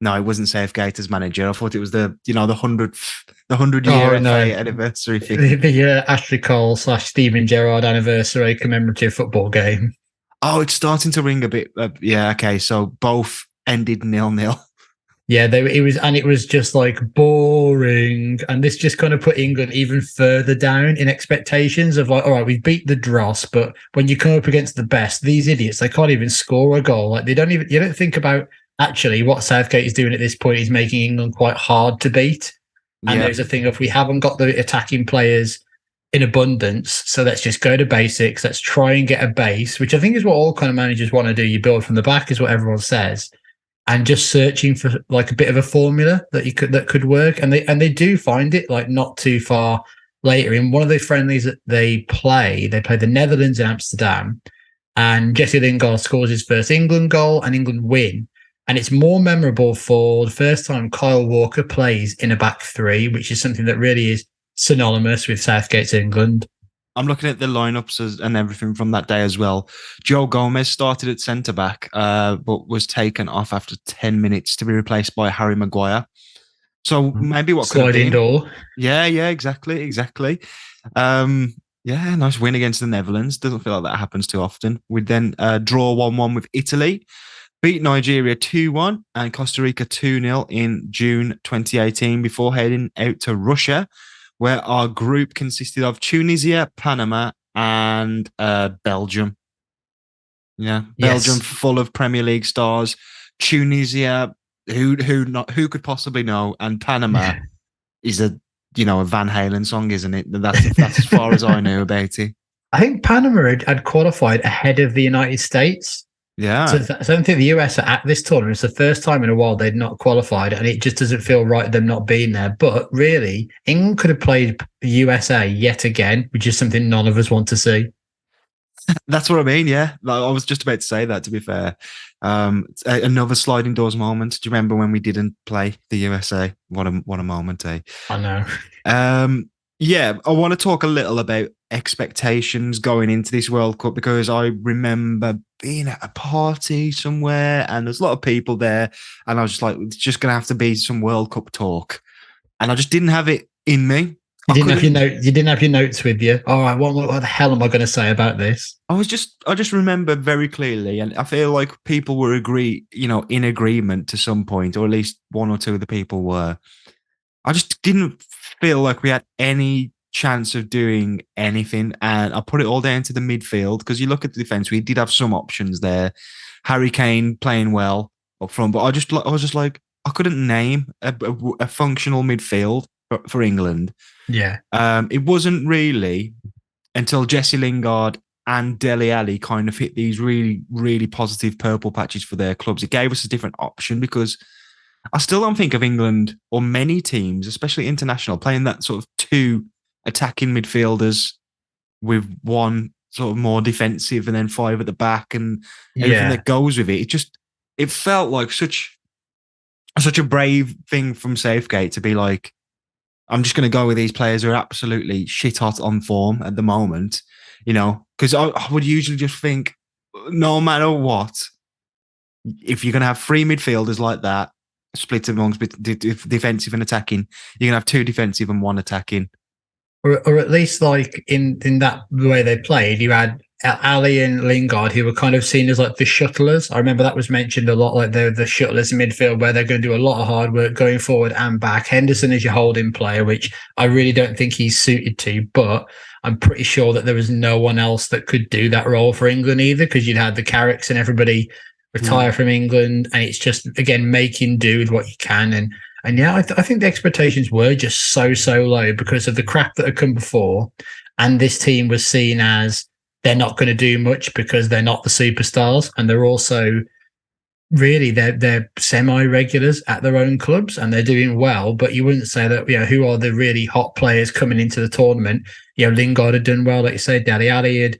No, it wasn't Southgate as manager. I thought it was the 100-year anniversary thing. The Ashley Cole / Steven Gerrard anniversary commemorative football game. Oh, it's starting to ring a bit. Yeah, okay. So both ended 0-0. Yeah, it was just like boring. And this just kind of put England even further down in expectations of like, all right, we beat the dross, but when you come up against the best, these idiots, they can't even score a goal. Like you don't think about actually what Southgate is doing at this point is making England quite hard to beat. And there's a thing of, we haven't got the attacking players in abundance, so let's just go to basics. Let's try and get a base, which I think is what all kind of managers want to do. You build from the back, is what everyone says, and just searching for like a bit of a formula that could work. And they do find it, like not too far later in one of the friendlies that they play the Netherlands in Amsterdam, and Jesse Lingard scores his first England goal and England win. And it's more memorable for the first time Kyle Walker plays in a back three, which is something that really is synonymous with Southgate's England. I'm looking at the lineups and everything from that day as well. Joe Gomez started at centre-back, but was taken off after 10 minutes to be replaced by Harry Maguire. So maybe what could have been. Door. Yeah, exactly. Nice win against the Netherlands. Doesn't feel like that happens too often. We'd then draw 1-1 with Italy, beat Nigeria 2-1 and Costa Rica 2-0 in June 2018 before heading out to Russia, where our group consisted of Tunisia, Panama, and Belgium. Yeah, Belgium full of Premier League stars. Tunisia, who could possibly know? And Panama is a Van Halen song, isn't it? That's as far as I know about it. I think Panama had qualified ahead of the United States. Yeah. So I don't think the US are at this tournament. It's the first time in a while they'd not qualified, and it just doesn't feel right them not being there. But really, England could have played the USA yet again, which is something none of us want to see. That's what I mean. Yeah, like, I was just about to say that. To be fair, another sliding doors moment. Do you remember when we didn't play the USA? What a moment, eh? I know. Yeah, I want to talk a little about expectations going into this World Cup because I remember being at a party somewhere and there's a lot of people there, and I was just like, it's just gonna have to be some World Cup talk, and I just didn't have it in me. You didn't have your note. You didn't have your notes with you. All right, what the hell am I going to say about this? I just remember very clearly, and I feel like people were in agreement to some point, or at least one or two of the people were. I just didn't feel like we had any chance of doing anything, and I put it all down to the midfield because you look at the defense, we did have some options there. Harry Kane playing well up front, but I was just like, I couldn't name a functional midfield for England. Yeah. It wasn't really until Jesse Lingard and Dele Alli kind of hit these really, really positive purple patches for their clubs. It gave us a different option because I still don't think of England or many teams, especially international, playing that sort of two attacking midfielders with one sort of more defensive and then five at the back and everything that goes with it. It felt like such a brave thing from Southgate to be like, I'm just going to go with these players who are absolutely shit hot on form at the moment, because I would usually just think, no matter what, if you're going to have three midfielders like that, split amongst defensive and attacking, you're going to have two defensive and one attacking. Or at least like in that the way they played, you had Ali and Lingard, who were kind of seen as like the shuttlers. I remember that was mentioned a lot, like the shuttlers in midfield, where they're going to do a lot of hard work going forward and back. Henderson is your holding player, which I really don't think he's suited to, but I'm pretty sure that there was no one else that could do that role for England either, because you'd had the Carricks and everybody retire from England, and it's just, again, making do with what you can. And yeah, I think the expectations were just so low because of the crap that had come before, and this team was seen as they're not going to do much because they're not the superstars, and they're also really they're semi-regulars at their own clubs and they're doing well. But you wouldn't say that who are the really hot players coming into the tournament. Lingard had done well, like you say. Dele Alli had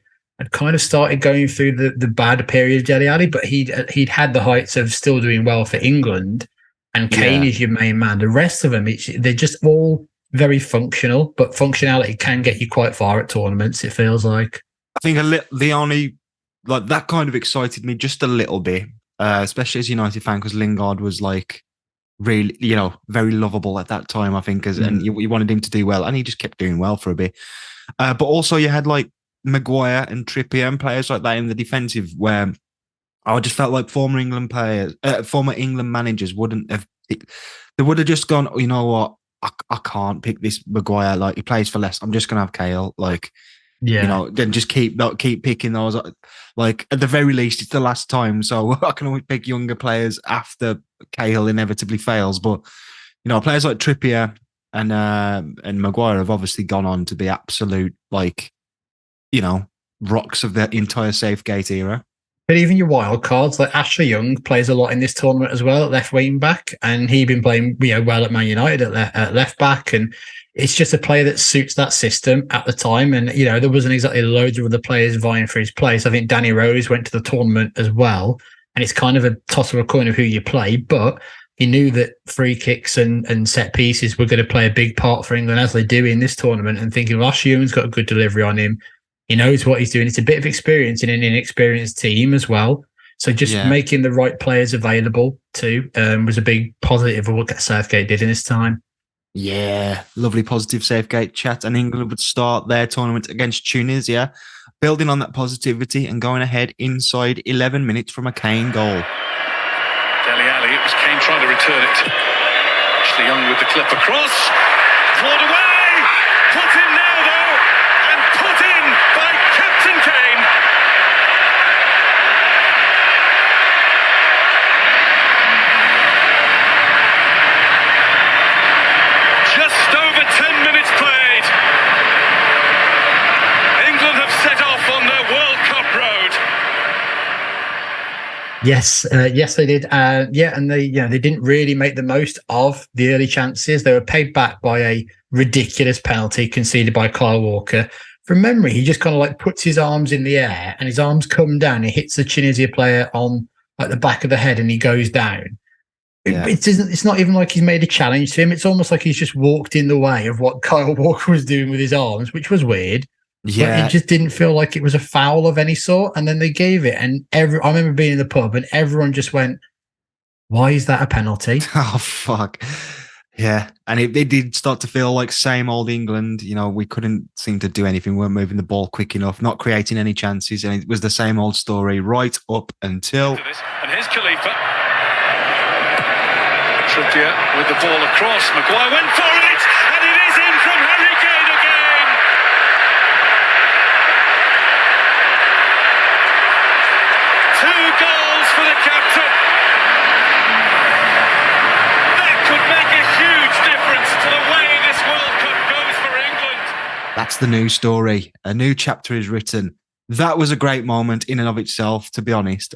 kind of started going through the bad period of Dele Alli, but he'd had the heights of still doing well for England. And Kane is your main man. The rest of them, they're just all very functional, but functionality can get you quite far at tournaments, it feels like. I think the only, like, that kind of excited me just a little bit, especially as a United fan, because Lingard was like really, very lovable at that time, I think, and you wanted him to do well, and he just kept doing well for a bit. But also you had like Maguire and Trippier and players like that in the defensive where I just felt like former England managers wouldn't have. They would have just gone, you know what? I can't pick this Maguire. Like, he plays for less. I'm just gonna have Cahill. Like, then just keep picking those. Like, at the very least, it's the last time, so I can always pick younger players after Cahill inevitably fails. But players like Trippier and Maguire have obviously gone on to be absolute, like, rocks of the entire Southgate era. But even your wild cards, like Ashley Young plays a lot in this tournament as well at left wing back, and he'd been playing well at Man United at left back, and it's just a player that suits that system at the time. And there wasn't exactly loads of other players vying for his place. I think Danny Rose went to the tournament as well, and it's kind of a toss of a coin of who you play, but he knew that free kicks and set pieces were going to play a big part for England, as they do in this tournament, and thinking, well, Ashley Young's got a good delivery on him. He knows what he's doing. It's a bit of experience in an inexperienced team as well. So just making the right players available too was a big positive of what Southgate did in this time. Yeah, lovely positive Southgate chat. And England would start their tournament against Tunisia, building on that positivity and going ahead inside 11 minutes from a Kane goal. Dele Alli, it was Kane trying to return it. Ashley Young with the clip across. Clawed away! Put in now, though! And put in by Captain Kane! Just over 10 minutes played. England have set off on their World Cup road. Yes, they did. And they didn't really make the most of the early chances. They were paid back by a ridiculous penalty conceded by Kyle Walker from memory, he just kind of like puts his arms in the air and his arms come down. He hits the Tunisia player on like the back of the head and he goes down. Yeah. It's not even like he's made a challenge to him. It's almost like he's just walked in the way of what Kyle Walker was doing with his arms, which was weird. Yeah. But it just didn't feel like it was a foul of any sort. And then they gave it. And I remember being in the pub and everyone just went, why is that a penalty? Oh, fuck. Yeah. And it did start to feel like same old England. You know, we couldn't seem to do anything. We weren't moving the ball quick enough, not creating any chances. And it was the same old story right up until... And here's Khalifa. Trippier with the ball across. Maguire went for it. And it is in from Harry Kane again. Two goals for the captain. That could make a huge difference to the way this World Cup goes for England. That's the new story. A new chapter is written. That was a great moment in and of itself, to be honest.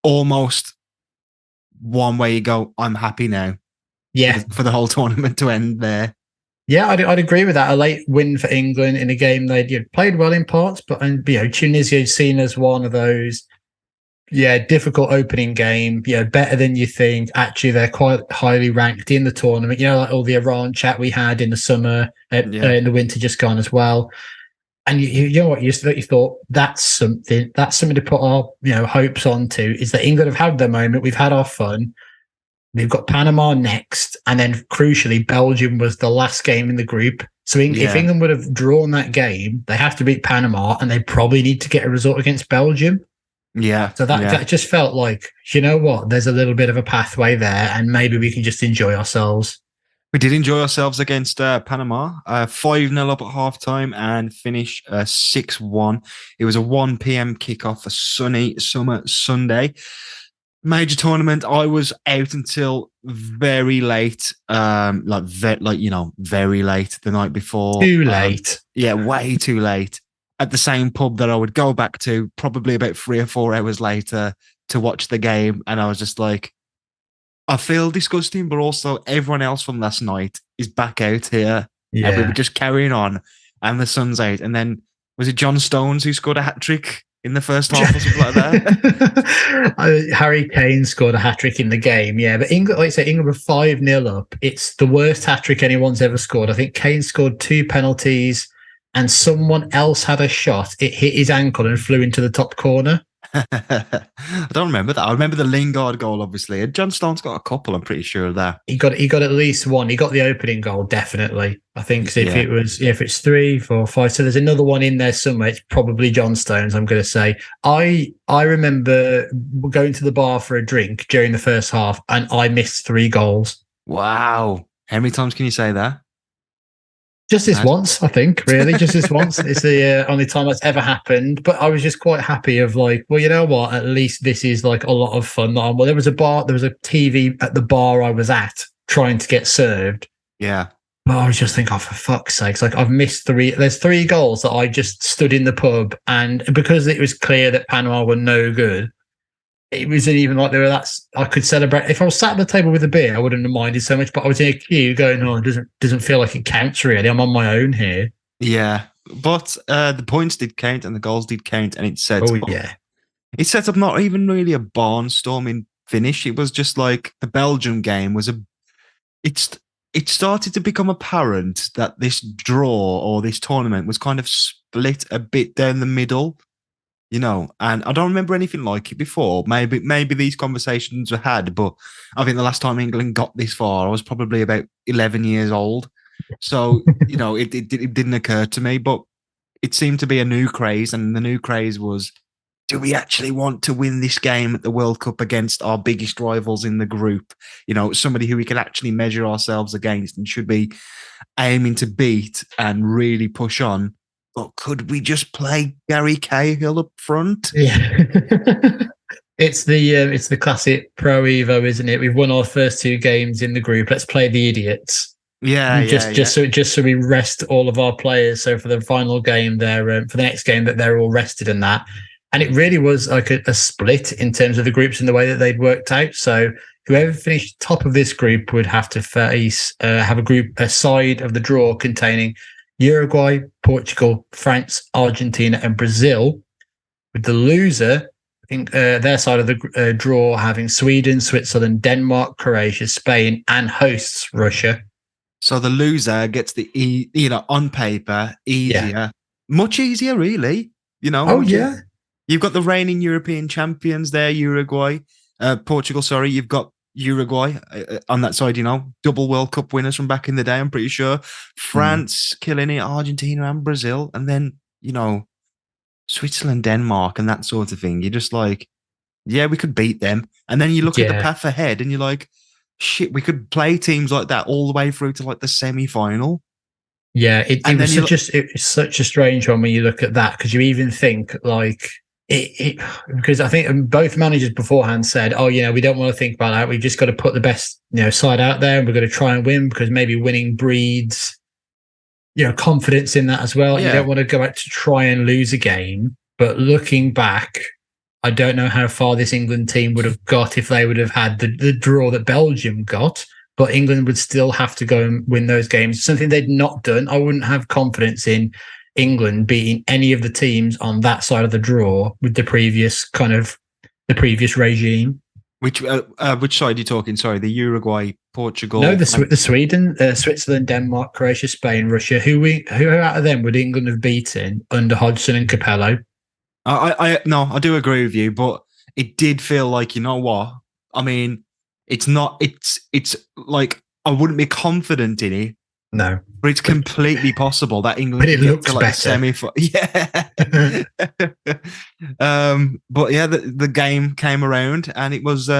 Almost one where you go, I'm happy now. Yeah. For the whole tournament to end there. Yeah, I'd agree with that. A late win for England in a game they'd played well in parts, but Tunisia is seen as one of those, difficult opening game. Better than you think. Actually, they're quite highly ranked in the tournament. Like all the Iran chat we had in the summer, in the winter just gone as well. And you know what? You thought that's something to put our hopes onto. Is that England have had their moment? We've had our fun. We've got Panama next, and then crucially, Belgium was the last game in the group. So if England would have drawn that game, they have to beat Panama, and they probably need to get a result against Belgium. Yeah. So that just felt like, you know what? There's a little bit of a pathway there, and maybe we can just enjoy ourselves. We did enjoy ourselves against Panama, 5-0 up at halftime and finish 6-1. It was a 1 p.m. kickoff, a sunny summer Sunday. Major tournament. I was out until very late, very late the night before. Too late. Way too late. At the same pub that I would go back to probably about 3 or 4 hours later to watch the game. And I was just like, I feel disgusting, but also everyone else from last night is back out here. Yeah. And we were just carrying on, and the sun's out. And then, was it John Stones who scored a hat-trick in the first half or something like that? Harry Kane scored a hat-trick in the game, but England, like I say, England were 5-0 up. It's the worst hat-trick anyone's ever scored. I think Kane scored 2 penalties, and someone else had a shot. It hit his ankle and flew into the top corner. I don't remember that. I remember the Lingard goal, obviously. And John Stone's got a couple, I'm pretty sure of that. He got at least one. He got the opening goal, definitely. I think if it's 3, 4, 5, so there's another one in there somewhere. It's probably John Stone's, I'm going to say. I remember going to the bar for a drink during the first half, and I missed 3 goals. Wow. How many times can you say that? Just this once, I think, really. Just this once. It's the only time that's ever happened. But I was just quite happy of like, well, you know what? At least this is like a lot of fun. Well, there was a TV at the bar I was at trying to get served. Yeah. But I was just thinking, for fuck's sakes, like I've missed 3. There's 3 goals that I just stood in the pub, and because it was clear that Panama were no good, it wasn't even like I could celebrate. If I was sat at the table with a beer, I wouldn't have minded so much, but I was in a queue going, it doesn't feel like it counts really. I'm on my own here. Yeah. But the points did count and the goals did count, and it set up not even really a barnstorming finish. It was just like the Belgium game was it started to become apparent that this draw or this tournament was kind of split a bit down the middle. And I don't remember anything like it before. Maybe these conversations were had, but I think the last time England got this far, I was probably about 11 years old. So, it didn't occur to me, but it seemed to be a new craze. And the new craze was, do we actually want to win this game at the World Cup against our biggest rivals in the group? Somebody who we can actually measure ourselves against and should be aiming to beat and really push on. Or could we just play Gary Cahill up front? Yeah. It's the classic Pro Evo, isn't it? We've won our first 2 games in the group. Let's play the idiots. So we rest all of our players. So for the final game, for the next game, that they're all rested and that. And it really was like a split in terms of the groups and the way that they'd worked out. So whoever finished top of this group would have to face have a side of the draw containing Uruguay, Portugal, France, Argentina, and Brazil. With the loser, I think their side of the draw having Sweden, Switzerland, Denmark, Croatia, Spain, and hosts Russia. So the loser gets the on paper easier, much easier, really. You've got the reigning European champions there, Portugal. Sorry, you've got Uruguay on that side. Double World Cup winners from back in the day. I'm pretty sure France killing it, Argentina and Brazil, and then Switzerland, Denmark, and that sort of thing. You're just like, yeah, we could beat them, and then you look at the path ahead, and you're like, shit, we could play teams like that all the way through to like the semi-final. Yeah, it's such a strange one when you look at that, because you even think like because I think both managers beforehand said, oh, we don't want to think about that. We've just got to put the best side out there, and we're going to try and win, because maybe winning breeds confidence in that as well. Yeah. You don't want to go out to try and lose a game. But looking back, I don't know how far this England team would have got if they would have had the draw that Belgium got. But England would still have to go and win those games, something they'd not done. I wouldn't have confidence in England beating any of the teams on that side of the draw with the previous regime. Which side are you talking? Sorry, the Uruguay, Portugal. No, the Sweden, Switzerland, Denmark, Croatia, Spain, Russia. Who out of them would England have beaten under Hodgson and Capello? I do agree with you, but it did feel like, you know what? I mean, it's like I wouldn't be confident in it. No, but it's completely possible that England. But it looks to, like, better. Semi-final. Yeah. But yeah, the game came around, and it was.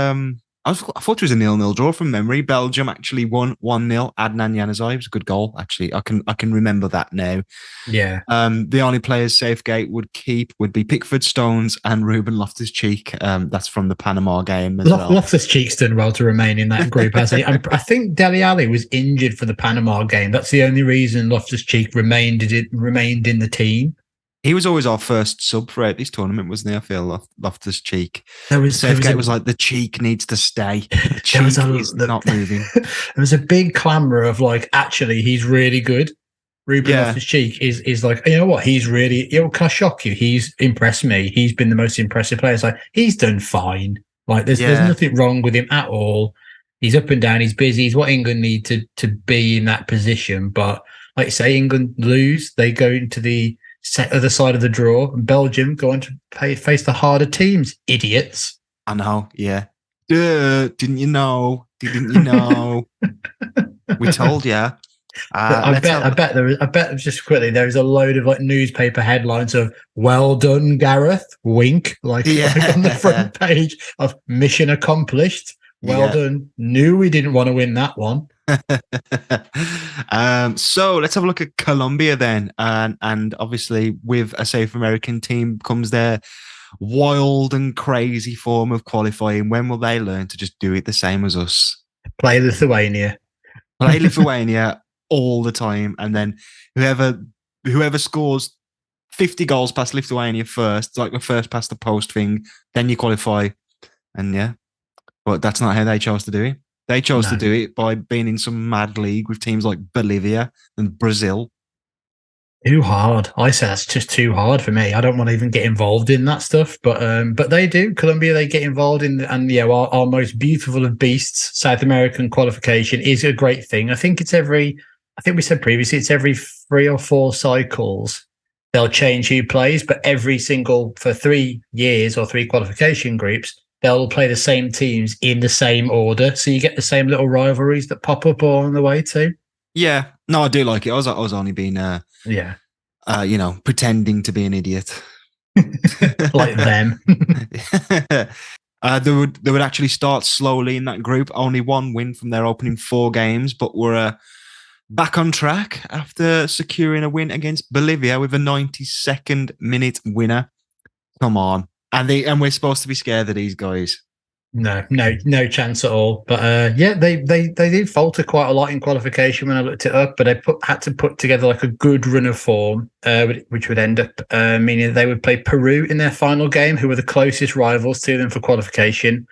I thought it was a 0-0 draw from memory. Belgium actually won 1-0. Adnan Januzaj was a good goal. Actually, I can remember that now. Yeah. The only players Southgate would keep would be Pickford, Stones, and Ruben Loftus-Cheek. That's from the Panama game as well. Loftus-Cheek's done well to remain in that group, hasn't he? I think Dele Alli was injured for the Panama game. That's the only reason Loftus-Cheek remained in the team. He was always our first sub throughout this tournament, wasn't he? I feel Loftus-Cheek. Southgate was like, the cheek needs to stay. The cheek is not moving. There was a big clamour of like, actually, he's really good. Ruben Loftus-Cheek is like, you know what? He's really, can I shock you? He's impressed me. He's been the most impressive player. It's like, he's done fine. Like, there's nothing wrong with him at all. He's up and down. He's busy. He's what England need to be in that position. But like you say, England lose. They go into the other side of the draw, and Belgium go on to face the harder teams. Idiots. I know, yeah. Didn't you know? We told you. I bet just quickly there's a load of like newspaper headlines of "Well done, Gareth," wink, like on the front page of "Mission accomplished." Well done. Knew we didn't want to win that one. So let's have a look at Colombia then, and obviously with a South American team comes their wild and crazy form of qualifying. When will they learn to just do it the same as us? Play Lithuania all the time, and then whoever scores 50 goals past Lithuania first, like the first past the post thing, then you qualify. And but that's not how they chose to do it. They chose to do it by being in some mad league with teams like Bolivia and Brazil. Too hard. I say that's just too hard for me. I don't want to even get involved in that stuff. But they do. Colombia, they get involved in, and our most beautiful of beasts, South American qualification is a great thing. I think we said previously, it's every 3 or 4 cycles they'll change who plays, but for 3 years or 3 qualification groups, they'll play the same teams in the same order. So you get the same little rivalries that pop up along the way too. Yeah. No, I do like it. I was only being, pretending to be an idiot. Like them. They would actually start slowly in that group. Only 1 win from their opening 4 games, but were back on track after securing a win against Bolivia with a 92nd minute winner. Come on. And we're supposed to be scared of these guys. No chance at all. But they did falter quite a lot in qualification when I looked it up. But they had to put together like a good run of form, which would end up meaning they would play Peru in their final game, who were the closest rivals to them for qualification.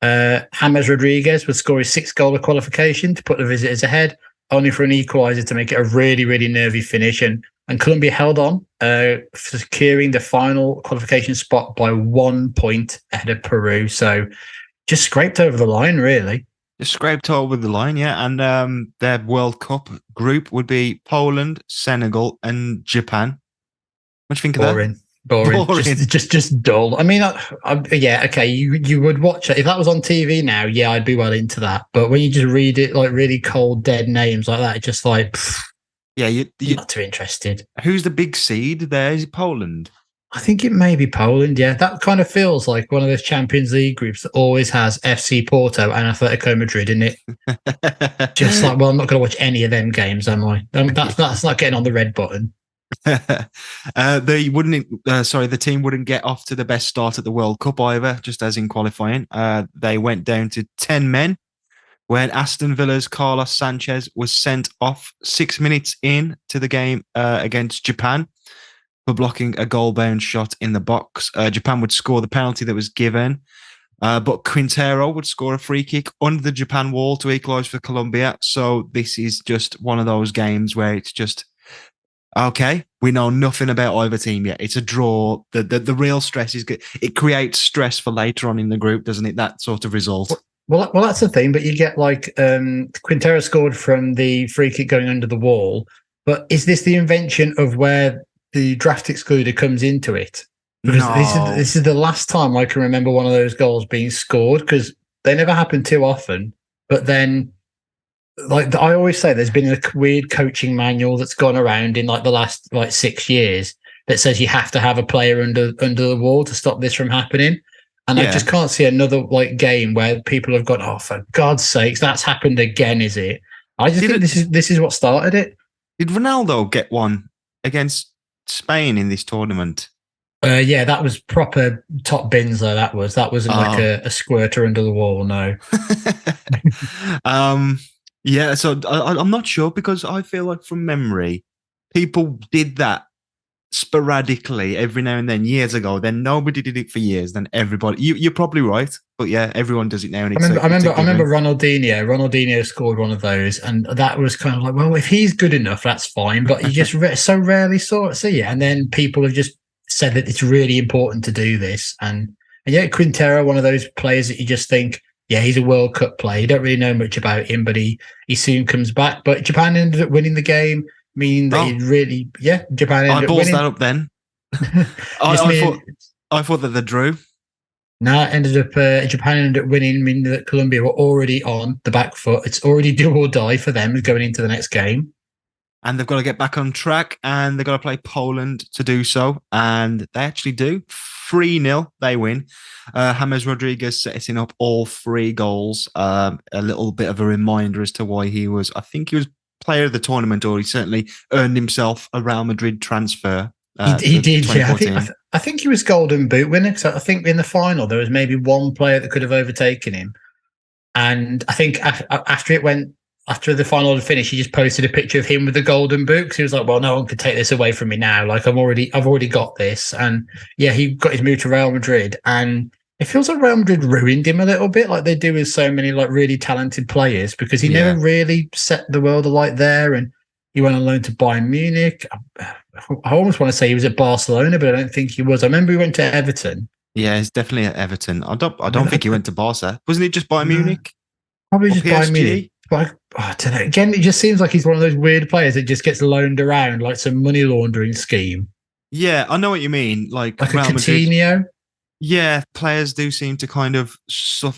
James Rodriguez would score his 6th goal of qualification to put the visitors ahead. only for an equaliser to make it a really, really nervy finish. And Colombia held on, securing the final qualification spot by 1 point ahead of Peru. So just scraped over the line, really. Just scraped over the line, yeah. And their World Cup group would be Poland, Senegal, and Japan. What do you think of that? Boring. Just dull. I mean, yeah, okay. You would watch it if that was on TV now. Yeah, I'd be well into that. But when you just read it like really cold, dead names like that, it's just like, yeah, you're not too interested. Who's the big seed there? Is it Poland? I think it may be Poland. Yeah, that kind of feels like one of those Champions League groups that always has FC Porto and Atletico Madrid in it. Just like, well, I'm not going to watch any of them games, am I? That's not getting on the red button. They wouldn't. The team wouldn't get off to the best start at the World Cup either. Just as in qualifying, they went down to 10 men when Aston Villa's Carlos Sanchez was sent off 6 minutes in to the game against Japan for blocking a goal-bound shot in the box. Japan would score the penalty that was given, but Quintero would score a free kick under the Japan wall to equalise for Colombia. So this is just one of those games where it's just, okay, we know nothing about either team yet. It's a draw. The real stress is good. It creates stress for later on in the group, doesn't it? That sort of result. Well, that's the thing. But you get like Quintero scored from the free kick going under the wall. But is this the invention of where the draft excluder comes into it? Because this is the last time I can remember one of those goals being scored, because they never happen too often. But then, like I always say, there's been a weird coaching manual that's gone around in like the last 6 years that says you have to have a player under the wall to stop this from happening. And I just can't see another game where people have gone, oh, for God's sakes, that's happened again, is it? I just think this is what started it. Did Ronaldo get one against Spain in this tournament? Yeah, that was proper top bins though. That wasn't like a squirter under the wall, no. Yeah, so I'm not sure, because I feel like from memory, people did that sporadically every now and then years ago. Then nobody did it for years. Then everybody, you're probably right, but yeah, everyone does it now. And I remember Ronaldinho. Ronaldinho scored one of those, and that was kind of like, well, if he's good enough, that's fine. But you just so rarely see it, and then people have just said that it's really important to do this. And yeah, Quintero, one of those players that you just think, yeah, he's a World Cup player. You don't really know much about him, but he soon comes back. But Japan ended up winning the game, meaning that Japan ended up winning. I ballsed that up then. I thought that they drew. No, Japan ended up winning, meaning that Colombia were already on the back foot. It's already do or die for them going into the next game. And they've got to get back on track, and they've got to play Poland to do so. And they actually do. 3-0, they win. James Rodriguez setting up all 3 goals. A little bit of a reminder as to why I think he was player of the tournament, or he certainly earned himself a Real Madrid transfer. He did, yeah. I think he was Golden Boot winner, because I think in the final there was maybe one player that could have overtaken him. And I think after the final finish, he just posted a picture of him with the Golden Boot, because he was like, well, no one can take this away from me now. Like, I've already got this. And yeah, he got his move to Real Madrid, and it feels like Real Madrid ruined him a little bit, like they do with so many like really talented players, because he never really set the world alight there. And he went on loan to Bayern Munich. I almost want to say he was at Barcelona, but I don't think he was. I remember he went to Everton. Yeah, he's definitely at Everton. I don't think he went to Barca. Wasn't it just Bayern Munich? Probably just Bayern Munich. But I don't know. Again, it just seems like he's one of those weird players that just gets loaned around like some money laundering scheme. Yeah, I know what you mean. Like a Coutinho. Yeah, players do seem to kind of.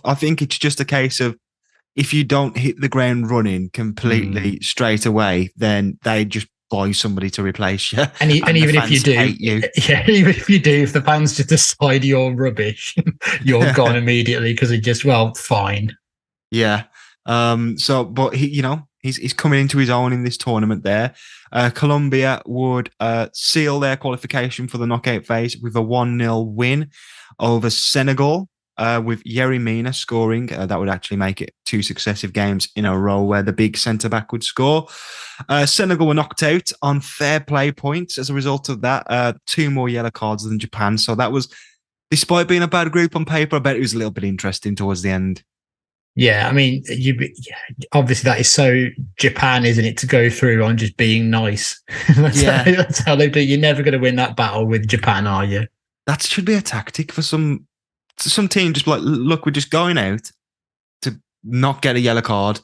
I think it's just a case of, if you don't hit the ground running completely straight away, then they just buy somebody to replace you. And even if you do, even if you do, if the fans just decide you're rubbish, you're gone immediately, because it just, well, fine. Yeah. But he's coming into his own in this tournament there. Colombia would seal their qualification for the knockout phase with a 1-0 win over Senegal, with Yerry Mina scoring. That would actually make it 2 successive games in a row where the big centre-back would score. Senegal were knocked out on fair play points as a result of that. 2 more yellow cards than Japan. So that was, despite being a bad group on paper, I bet it was a little bit interesting towards the end. Yeah, I mean, obviously that is so Japan, isn't it, to go through on just being nice. That's how they do. You're never going to win that battle with Japan, are you? That should be a tactic for some team. Just like, look, we're just going out to not get a yellow card.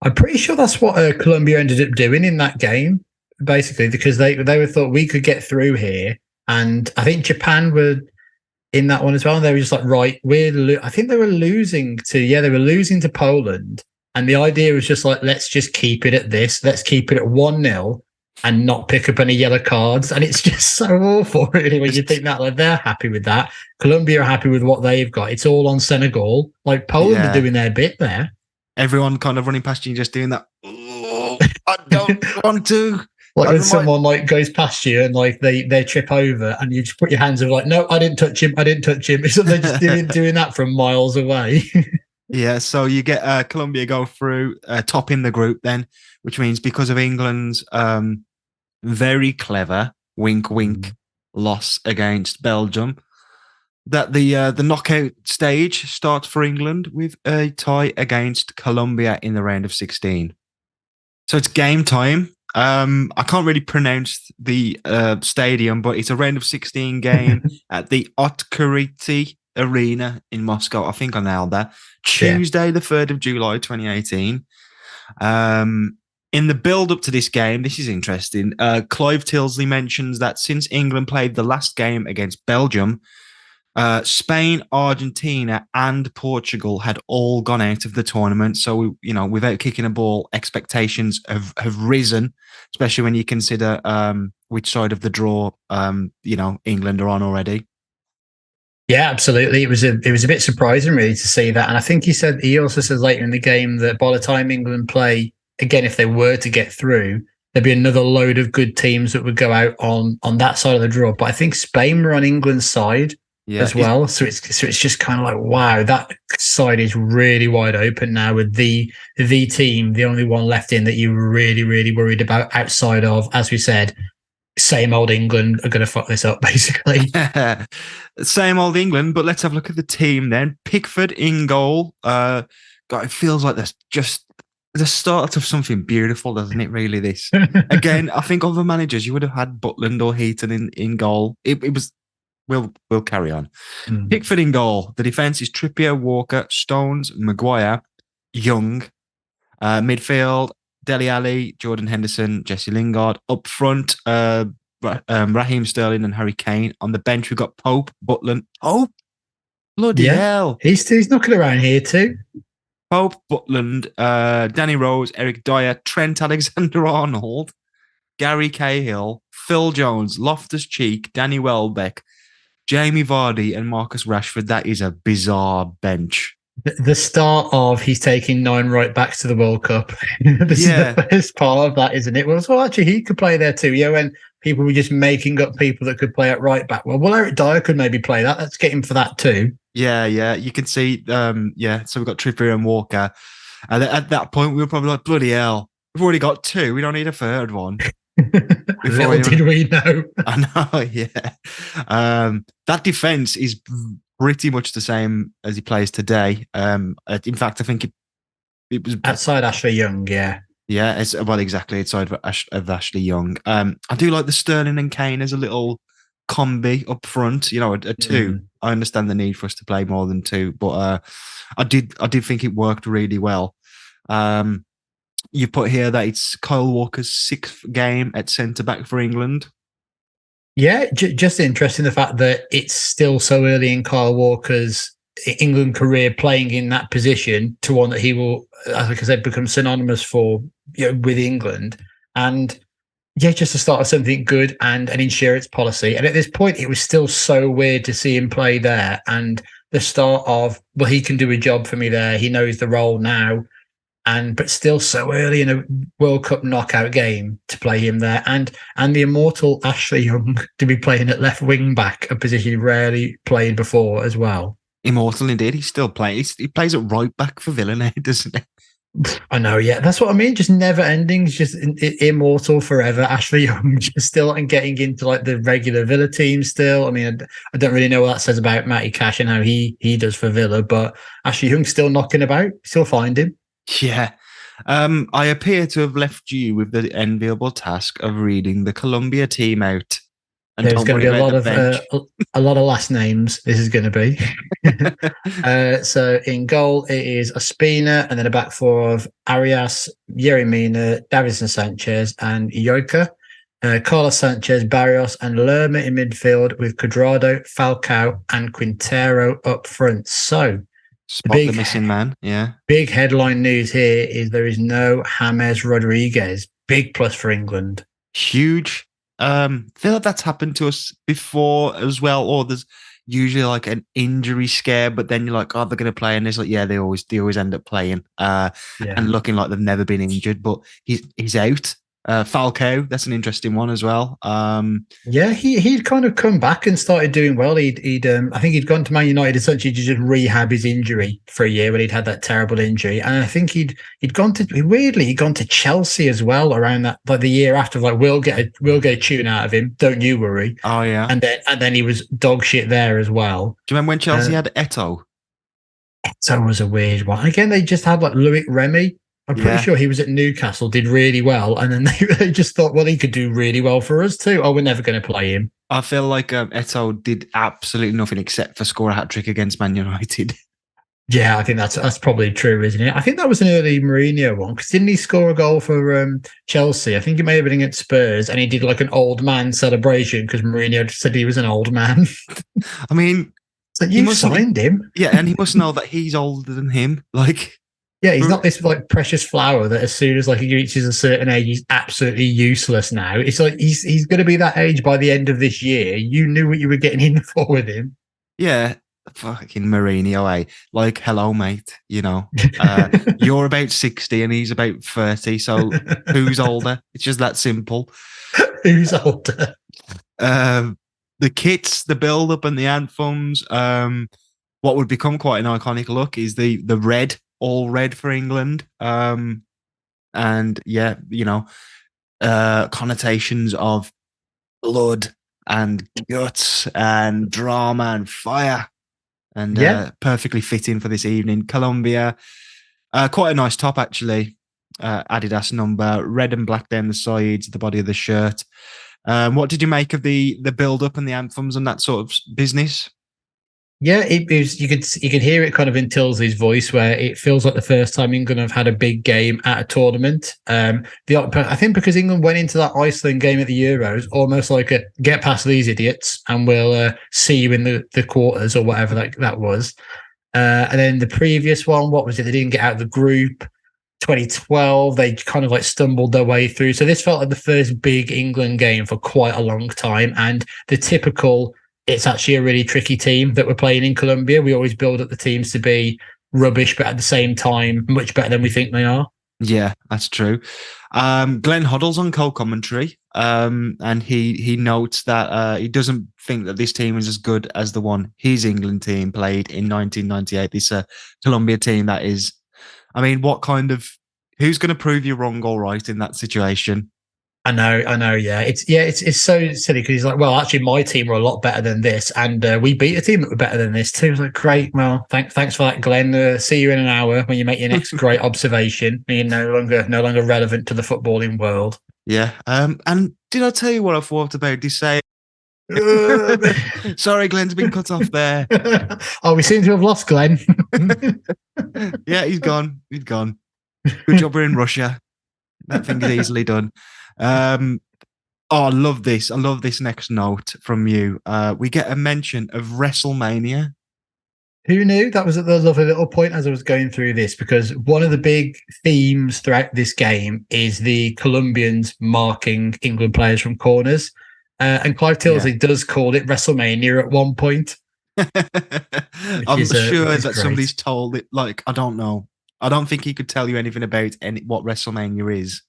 I'm pretty sure that's what Colombia ended up doing in that game, basically, because they were thought we could get through here, and I think Japan were in that one as well. And they were just like, right, I think they were losing to Poland. And the idea was just like, let's just keep it at this. Let's keep it at 1-0 and not pick up any yellow cards. And it's just so awful, really, when you think that. Like, they're happy with that. Colombia are happy with what they've got. It's all on Senegal. Like, Poland are doing their bit there. Everyone kind of running past you and just doing that. Oh, I don't want to. Like when someone like goes past you and like they trip over and you just put your hands up like, no, I didn't touch him. So they're just doing that from miles away. Yeah, so you get Colombia go through top in the group then, which means because of England's very clever wink loss against Belgium, that the knockout stage starts for England with a tie against Colombia in the round of 16. So it's game time. I can't really pronounce the stadium, but it's a round of 16 game at the Otkariti Arena in Moscow. I think I nailed that. Tuesday, the 3rd of July, 2018. In the build-up to this game, this is interesting. Clive Tilsley mentions that since England played the last game against Belgium, Spain, Argentina, and Portugal had all gone out of the tournament. So, without kicking a ball, expectations have risen, especially when you consider which side of the draw, England are on already. Yeah, absolutely. It was a bit surprising, really, to see that. And I think he also says later in the game that by the time England play again, if they were to get through, there'd be another load of good teams that would go out on that side of the draw. But I think Spain were on England's side. As well, so it's just kind of like, wow, that side is really wide open now with the team, the only one left in that you were really, really worried about outside of, as we said, same old England are going to fuck this up, basically. Same old England, but let's have a look at the team then. Pickford in goal. God, it feels like there's just the start of something beautiful, doesn't it? Really, this again. I think other managers you would have had Butland or Heaton in goal. It was. We'll carry on. Pickford in goal. The defence is Trippier, Walker, Stones, Maguire, Young. Midfield, Dele Alli, Jordan Henderson, Jesse Lingard. Up front, Raheem Sterling and Harry Kane. On the bench, we've got Pope, Butland. Pope? Bloody hell. He's knocking around here too. Pope, Butland, Danny Rose, Eric Dyer, Trent Alexander-Arnold, Gary Cahill, Phil Jones, Loftus-Cheek, Danny Welbeck, Jamie Vardy and Marcus Rashford. That is a bizarre bench. The start of he's taking 9 right backs to the World Cup. This is the first part of that, isn't it? Well, so actually he could play there too. When people were just making up people that could play at right back. Well, Eric Dyer could maybe play that. Let's get him for that too. Yeah. You can see, so we've got Trippier and Walker. And at that point, we were probably like, bloody hell, we've already got 2. We don't need a third one. Little did we know. I know, yeah. That defense is pretty much the same as he plays today. In fact, I think it was outside Ashley Young, yeah. Yeah, exactly outside of Ashley Young. I do like the Sterling and Kane as a little combi up front. A 2. I understand the need for us to play more than 2, but I did think it worked really well. You put here that it's Kyle Walker's 6th game at centre-back for England. Yeah, just interesting the fact that it's still so early in Kyle Walker's England career playing in that position to one that he will, like I said, become synonymous for with England. And just the start of something good and an insurance policy. And at this point, it was still so weird to see him play there. And the start of, well, he can do a job for me there. He knows the role now. But still so early in a World Cup knockout game to play him there, and the immortal Ashley Young to be playing at left wing back, a position he rarely played before as well. Immortal indeed. He's still playing. He plays at right back for Villa now, doesn't he? I know, yeah. That's what I mean. Just never ending. It's just immortal forever. Ashley Young just still and getting into like the regular Villa team still. I mean, I don't really know what that says about Matty Cash and how he does for Villa, but Ashley Young's still knocking about. Still find him. Yeah. I appear to have left you with the enviable task of reading the Colombia team out. And There's going to be a lot of last names. This is going to be. So in goal it is Ospina, and then a back four of Arias, Yeremina, Davinson Sanchez, and Iorca. Carlos Sanchez, Barrios, and Lerma in midfield with Cuadrado, Falcao, and Quintero up front. So the missing man. Yeah. Big headline news here is there is no James Rodriguez. Big plus for England. Huge. Feel like that's happened to us before as well, or there's usually like an injury scare, but then you're like, oh, they're going to play, and it's like, yeah, they always end up playing, and looking like they've never been injured, but he's out. Falcao, that's an interesting one as well. Yeah, he'd kind of come back and started doing well. I think he'd gone to Man United essentially to just rehab his injury for a year when he'd had that terrible injury, and I think he'd gone to Chelsea as well around that, like the year after. Like, we'll get a tune out of him, don't you worry. Oh yeah, and then he was dog shit there as well. Do you remember when Chelsea had Eto'o? Eto'o was a weird one. Again, they just had like Loic Remy. I'm pretty sure he was at Newcastle, did really well, and then they just thought, well, he could do really well for us too. Oh, we're never going to play him. I feel like Eto'o did absolutely nothing except for score a hat-trick against Man United. Yeah, I think that's probably true, isn't it? I think that was an early Mourinho one, because didn't he score a goal for Chelsea? I think it may have been against Spurs, and he did like an old man celebration because Mourinho said he was an old man. I mean, so you signed him. Yeah, and he must know that he's older than him. Like... Yeah, he's not this like precious flower that as soon as like he reaches a certain age, he's absolutely useless now. It's like he's going to be that age by the end of this year. You knew what you were getting in for with him. Yeah, fucking Mourinho, eh? Like, hello, mate. You know, you're about 60 and he's about 30. So who's older? It's just that simple. Who's older? The kits, the build-up and the anthems. What would become quite an iconic look is the red. All red for England. And yeah, you know, connotations of blood and guts and drama and fire, and perfectly fitting for this evening. Colombia, quite a nice top actually. Adidas number, red and black down the sides, the body of the shirt. What did you make of the build-up and the anthems and that sort of business? Yeah, it was. You could hear it kind of in Tilsley's voice, where it feels like the first time England have had a big game at a tournament. I think because England went into that Iceland game at the Euros almost like a get past these idiots and we'll see you in the quarters or whatever that was. And then the previous one, what was it? They didn't get out of the group. 2012, they kind of like stumbled their way through. So this felt like the first big England game for quite a long time, and the typical. It's actually a really tricky team that we're playing in Colombia. We always build up the teams to be rubbish, but at the same time, much better than we think they are. Yeah, that's true. Glenn Hoddle's on co-commentary, and he notes that he doesn't think that this team is as good as the one his England team played in 1998. This Colombia team that is, I mean, who's going to prove you wrong or right in that situation? I know. Yeah, it's so silly because he's like, well, actually, my team were a lot better than this, and we beat a team that were better than this too. I was like, great. Well, thanks for that, Glenn. See you in an hour when you make your next great observation. You're no longer relevant to the footballing world. Yeah. And did I tell you what I thought about this? Sorry, Glenn's been cut off there. Oh, we seem to have lost Glenn. Yeah, he's gone. Good job we're in Russia. That thing is easily done. I love this. I love this next note from you. We get a mention of WrestleMania. Who knew? That was a lovely little point as I was going through this, because one of the big themes throughout this game is the Colombians marking England players from corners. And Clive Tilsley does call it WrestleMania at one point. I'm sure that somebody's told it. Like, I don't know. I don't think he could tell you anything about what WrestleMania is.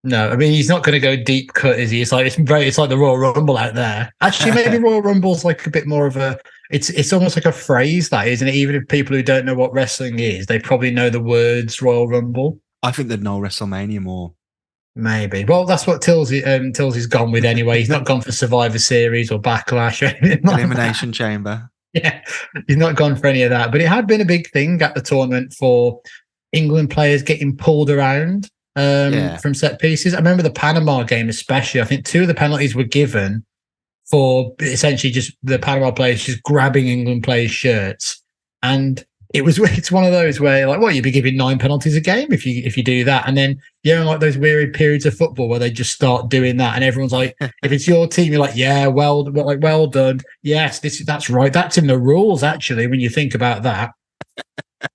No, I mean, he's not going to go deep cut, is he? It's like the Royal Rumble out there. Actually, maybe Royal Rumble's like a bit more of a. It's almost like a phrase, that isn't it? Even if people who don't know what wrestling is, they probably know the words Royal Rumble. I think they'd know WrestleMania more. Maybe. Well, that's what Tillsy's gone with anyway. He's not gone for Survivor Series or Backlash or anything like Elimination that. Chamber. Yeah, he's not gone for any of that. But it had been a big thing at the tournament for England players getting pulled around from set pieces. I remember the Panama game especially. I think 2 of the penalties were given for essentially just the Panama players just grabbing England players' shirts. And it's one of those where like, well, you'd be giving 9 penalties a game if you do that. And then like those weird periods of football where they just start doing that, and everyone's like, if it's your team, you're like, yeah, well done. Yes, that's right. That's in the rules actually. When you think about that,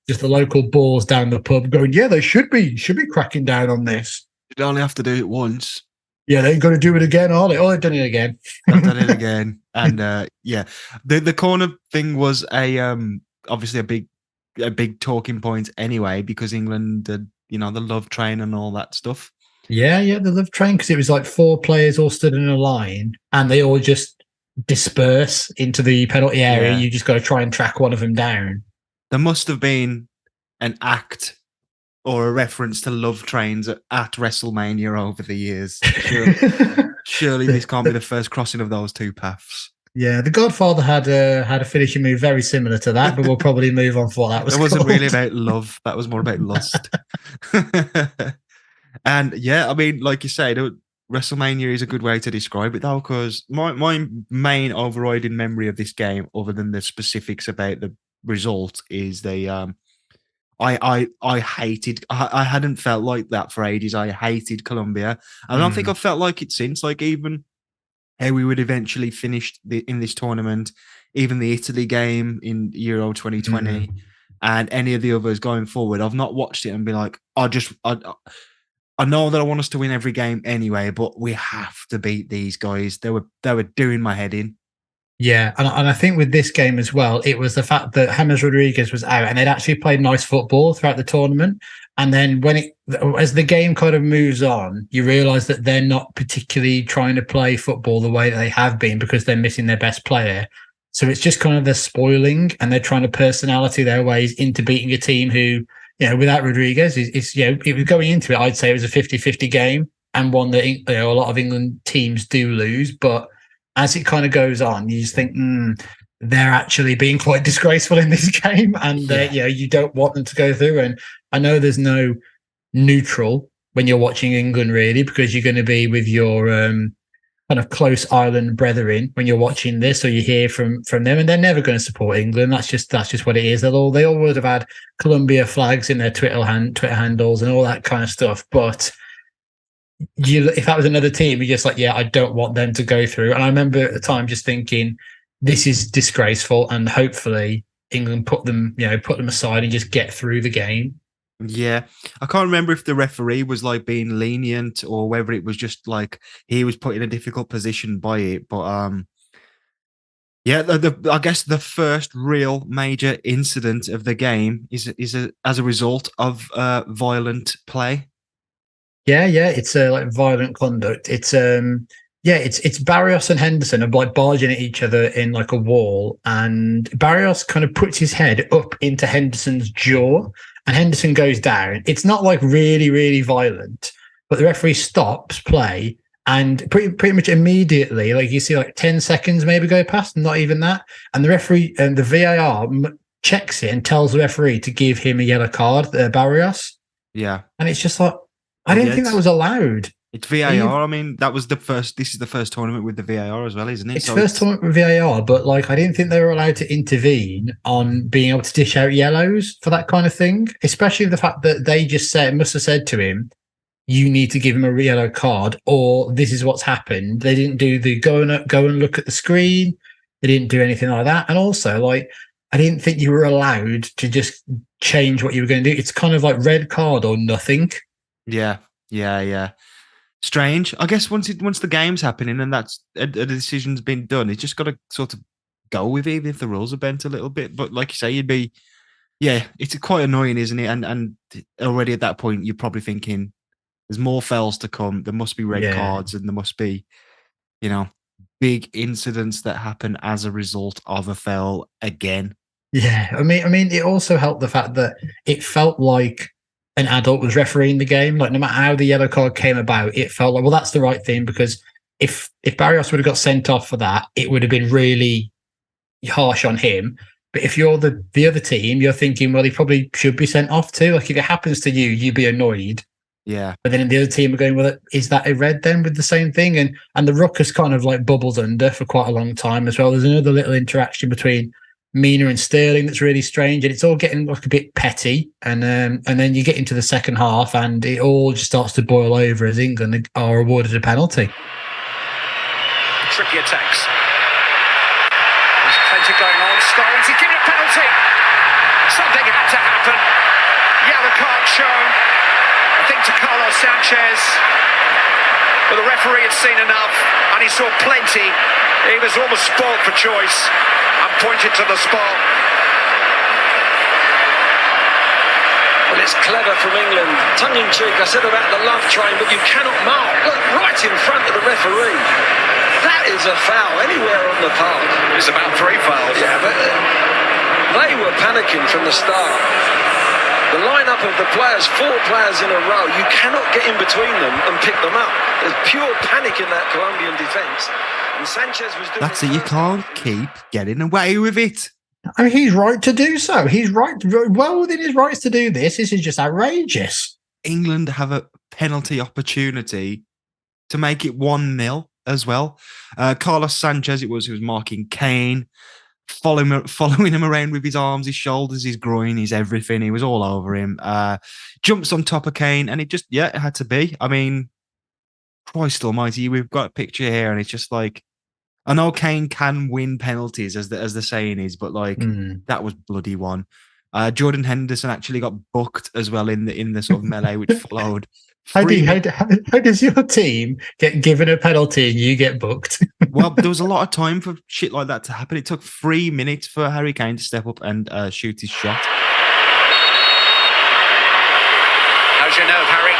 just the local balls down the pub going, yeah, they should be cracking down on this. You'd only have to do it once. Yeah, they ain't going to do it again, are they? Oh, they've done it again. They've done it again. And the corner thing was obviously a big talking point anyway, because England did, the love train and all that stuff. Yeah, the love train, because it was like 4 players all stood in a line and they all just disperse into the penalty area. Yeah. You just got to try and track one of them down. There must have been an act or a reference to love trains at WrestleMania over the years. Surely this can't be the first crossing of those 2 paths. Yeah, The Godfather had a finishing move very similar to that, but we'll probably move on for that. It wasn't really about love. That was more about lust. And yeah, I mean, like you said, WrestleMania is a good way to describe it, though, because my main overriding memory of this game, other than the specifics about the result, is I hadn't felt like that for ages. I hated Colombia. I don't think I've felt like it since. Like, even how we would eventually finish in this tournament, even the Italy game in Euro 2020, and any of the others going forward, I've not watched it and been like, I know that I want us to win every game anyway, but we have to beat these guys. They were doing my head in. Yeah, and I think with this game as well, it was the fact that James Rodriguez was out and they'd actually played nice football throughout the tournament. And then as the game kind of moves on, you realise that they're not particularly trying to play football the way that they have been because they're missing their best player. So it's just kind of they're spoiling and they're trying to personality their ways into beating a team who, without Rodriguez, it was going into it, I'd say it was a 50-50 game and one that a lot of England teams do lose. But as it kind of goes on, you just think, they're actually being quite disgraceful in this game, and you don't want them to go through. And I know there's no neutral when you're watching England, really, because you're going to be with your kind of close island brethren when you're watching this, or you hear from them, and they're never going to support England. That's just what it is. They all would have had Colombia flags in their Twitter handles and all that kind of stuff, but if that was another team, you're just like, I don't want them to go through. And I remember at the time just thinking, this is disgraceful, and hopefully England put them aside and just get through the game. Yeah, I can't remember if the referee was like being lenient or whether it was just like he was put in a difficult position by it. But I guess the first real major incident of the game is as a result of violent play. Yeah, it's like violent conduct. It's Barrios and Henderson are like barging at each other in like a wall, and Barrios kind of puts his head up into Henderson's jaw, and Henderson goes down. It's not like really, really violent, but the referee stops play, and pretty much immediately, like you see, like 10 seconds maybe go past, not even that, and the referee and the VAR checks it and tells the referee to give him a yellow card, Barrios. Yeah, and it's just like, I didn't think that was allowed. It's VAR. I mean, this is the first tournament with the VAR as well, isn't it? It's first tournament with VAR, but like I didn't think they were allowed to intervene on being able to dish out yellows for that kind of thing, especially the fact that they just must have said to him, you need to give him a yellow card or this is what's happened. They didn't do the go and look at the screen. They didn't do anything like that. And also, like, I didn't think you were allowed to just change what you were going to do. It's kind of like red card or nothing. Yeah. Strange. I guess once the game's happening and that's a decision's been done, it's just got to sort of go with it, even if the rules are bent a little bit. But like you say, it's quite annoying, isn't it? And already at that point, you're probably thinking there's more fouls to come. There must be red cards, and there must be, big incidents that happen as a result of a foul again. Yeah, I mean, it also helped the fact that it felt like an adult was refereeing the game. Like, no matter how the yellow card came about, it felt like, well, that's the right thing, because if Barrios would have got sent off for that, it would have been really harsh on him. But if you're the other team, you're thinking, well, he probably should be sent off too. Like, if it happens to you, you'd be annoyed. Yeah. But then the other team are going, well, is that a red then with the same thing? And the ruckus kind of like bubbles under for quite a long time as well. There's another little interaction between Mina and Sterling that's really strange, and it's all getting like a bit petty. And then you get into the second half, and it all just starts to boil over as England are awarded a penalty. Tricky attacks. There's plenty going on. Stones, he's giving a penalty. Something had to happen. Yellow card shown, I think, to Carlos Sanchez. But the referee had seen enough, and he saw plenty. He was almost spoilt for choice and pointed to the spot. Well, it's clever from England. Tongue-in-cheek, I said about the love train, but you cannot mark. Look, right in front of the referee. That is a foul anywhere on the park. It's about 3 fouls. Yeah, but they were panicking from the start. The lineup of the players, 4 players in a row, you cannot get in between them and pick them up. There's pure panic in that Colombian defence. And Sanchez was doing... That's it. You can't keep getting away with it. I mean, he's right to do so. He's right, well within his rights to do this. This is just outrageous. England have a penalty opportunity to make it 1-0 as well. Carlos Sanchez, he was marking Kane, following him around with his arms, his shoulders, his groin, his everything. He was all over him. Jumps on top of Kane, and it had to be. I mean, Christ almighty, we've got a picture here, and it's just like, I know Kane can win penalties, as the saying is, but like that was bloody one. Jordan Henderson actually got booked as well in the sort of melee which followed. How does your team get given a penalty and you get booked? Well, there was a lot of time for shit like that to happen. It took 3 minutes for Harry Kane to step up and shoot his shot. How's your nerve, Harry?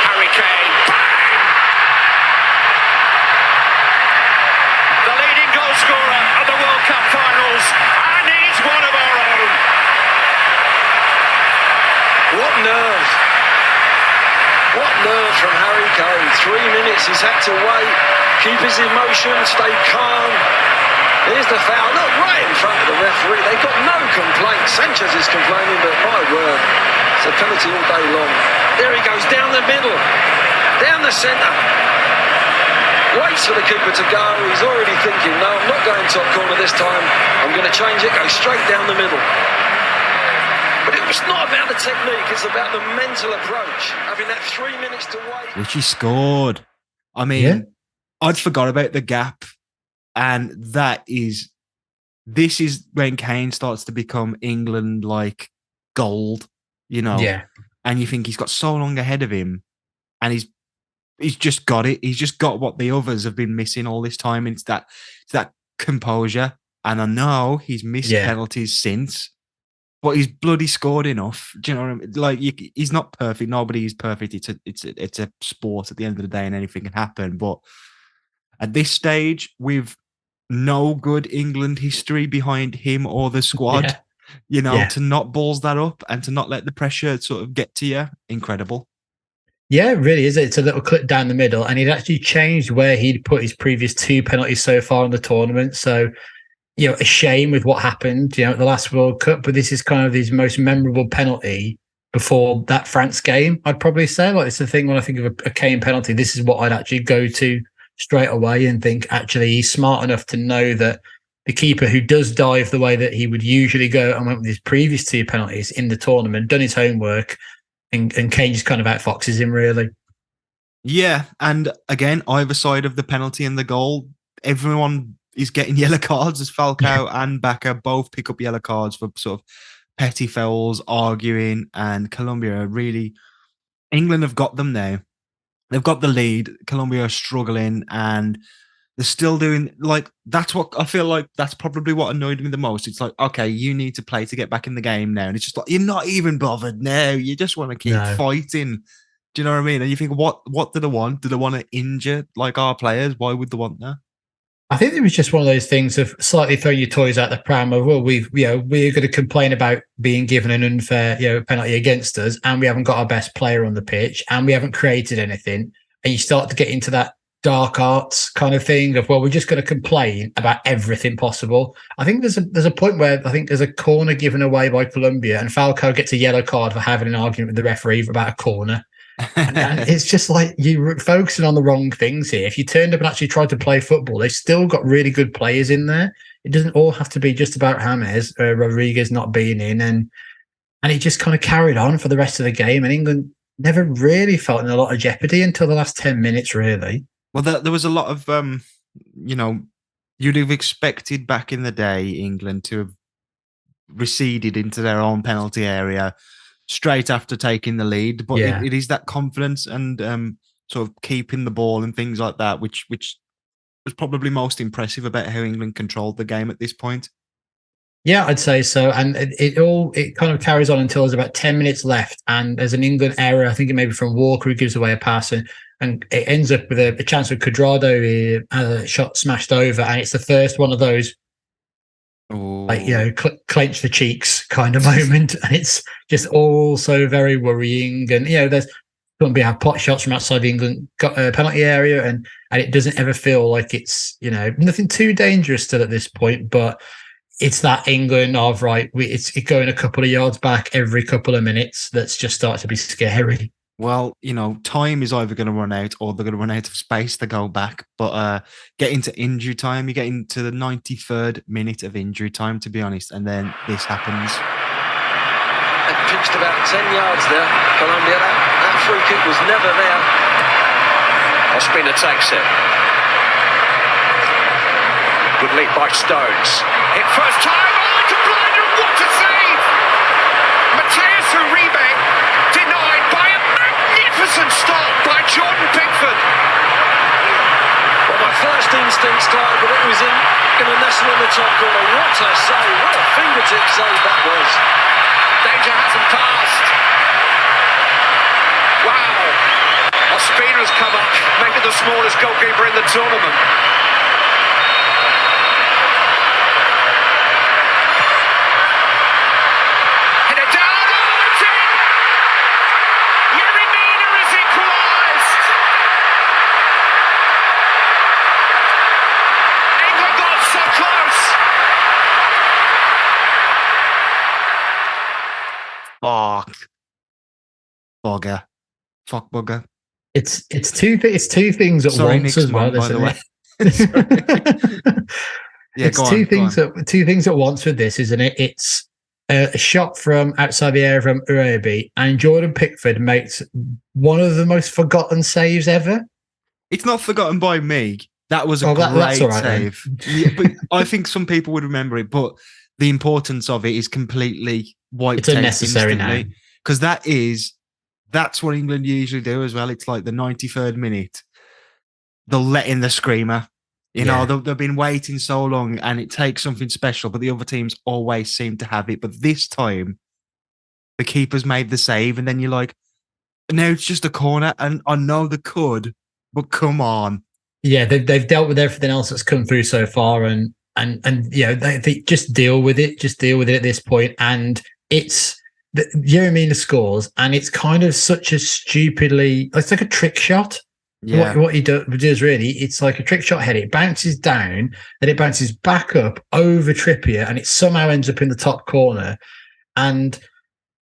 Harry Kane, bang! The leading goal scorer of the World Cup finals, and he's one of our own. What nerve. What nerve from Harry Kane. 3 minutes he's had to wait, keep his emotion, stay calm. Here's the foul. Look, right in front of the referee. They've got no complaints. Sanchez is complaining, but my word, it's a penalty all day long. There he goes, down the middle, down the centre. Waits for the keeper to go. He's already thinking, no, I'm not going top corner this time. I'm going to change it, go straight down the middle. But it was not about the technique, it's about the mental approach. Having that 3 minutes to wait. Which he scored. I mean, I'd forgot about the gap. And this is when Kane starts to become England like gold, you know? Yeah. And you think he's got so long ahead of him, and he's just got it. He's just got what the others have been missing all this time. It's that composure. And I know he's missed penalties since, but he's bloody scored enough. Do you know what I mean? Like, he's not perfect. Nobody is perfect. It's a sport at the end of the day, and anything can happen. But at this stage, with no good England history behind him or the squad, to not balls that up and to not let the pressure sort of get to you, incredible. Yeah, it really is. It's a little clip down the middle, and he'd actually changed where he'd put his previous 2 penalties so far in the tournament. So, a shame with what happened, at the last World Cup, but this is kind of his most memorable penalty before that France game, I'd probably say. Like, it's the thing when I think of a Kane penalty, this is what I'd actually go to straight away and think, actually, he's smart enough to know that the keeper who does dive the way that he would usually go and went with his previous 2 penalties in the tournament, done his homework, and Kane just kind of outfoxes him, really. Yeah, and again, either side of the penalty and the goal, everyone is getting yellow cards, as Falcao and Bacca both pick up yellow cards for sort of petty fouls, arguing, and Colombia are really... England have got them now. They've got the lead. Colombia are struggling, and they're still doing, like, that's what I feel like, that's probably what annoyed me the most. It's like, okay, you need to play to get back in the game now. And it's just like, you're not even bothered now. You just want to keep fighting. Do you know what I mean? And you think, what do they want? Do they want to injure, like, our players? Why would they want that? I think it was just one of those things of slightly throwing your toys out the pram of, well, we're going to complain about being given an unfair, penalty against us, and we haven't got our best player on the pitch, and we haven't created anything. And you start to get into that dark arts kind of thing of, well, we're just going to complain about everything possible. I think there's a point where I think there's a corner given away by Colombia, and Falcao gets a yellow card for having an argument with the referee about a corner. And it's just like you're focusing on the wrong things here. If you turned up and actually tried to play football, they've still got really good players in there. It doesn't all have to be just about James Rodriguez not being in, and it just kind of carried on for the rest of the game. And England never really felt in a lot of jeopardy until the last 10 minutes, really. Well, there was a lot of, you'd have expected back in the day England to have receded into their own penalty area straight after taking the lead, but it is that confidence and sort of keeping the ball and things like that, which was probably most impressive about how England controlled the game at this point. Yeah, I'd say so. And it kind of carries on until there's about 10 minutes left, and there's an England error. I think it may be from Walker, who gives away a pass, and it ends up with a chance with Cuadrado. He has a shot smashed over, and it's the first one of those clench the cheeks kind of moment, and it's just all so very worrying. And there's going to be pot shots from outside the England penalty area, and it doesn't ever feel like it's nothing too dangerous still at this point, but it's that England of it's going a couple of yards back every couple of minutes that's just started to be scary. Well, time is either going to run out or they're going to run out of space to go back. But get into injury time, you get into the 93rd minute of injury time, to be honest, and then this happens. They've pitched about 10 yards there, Colombia. That free kick was never there. Ospina takes it. Good lead by Stones. Hit first time. Oh, it's a blinder. What a save! Mateus Uribe denied by a magnificent stop by Jordan Pickford. Well, my first instinct started, but it was in a nestle in the top corner. What a save! What a fingertip save that was. Danger hasn't passed. Wow. Ospina's come up, maybe the smallest goalkeeper in the tournament. Fuck bugger. It's two things at once as well, isn't it? It's two things at once with this, isn't it? It's a shot from outside the area from Uribe, and Jordan Pickford makes one of the most forgotten saves ever. It's not forgotten by me. That was a great save. Yeah, but I think some people would remember it, but the importance of it is completely wiped out. It's unnecessary now. Because that's what England usually do as well. It's like the 93rd minute. They'll let in the screamer. They've been waiting so long, and it takes something special, but the other teams always seem to have it. But this time, the keeper's made the save, and then you're like, no, it's just a corner, and I know they could, but come on. Yeah, they've dealt with everything else that's come through so far, and they just deal with it. Just deal with it at this point, and it's Yeremina scores, and it's kind of such a it's like a trick shot. Yeah. What he does really, it's like a trick shot head. It bounces down, then it bounces back up over Trippier, and it somehow ends up in the top corner. And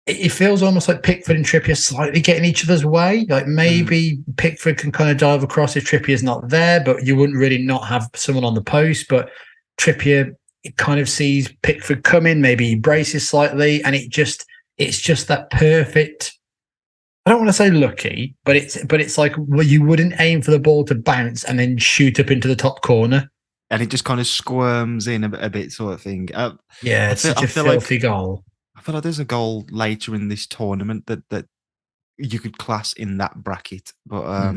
it feels almost like Pickford and Trippier slightly getting each other's way. Like maybe Pickford can kind of dive across if Trippier's not there, but you wouldn't really not have someone on the post. But Trippier kind of sees Pickford coming, maybe he braces slightly, and it's just that perfect. I don't want to say lucky, but it's like, well, you wouldn't aim for the ball to bounce and then shoot up into the top corner, and it just kind of squirms in a bit, sort of thing. It's such a filthy goal. I feel like there's a goal later in this tournament that you could class in that bracket, but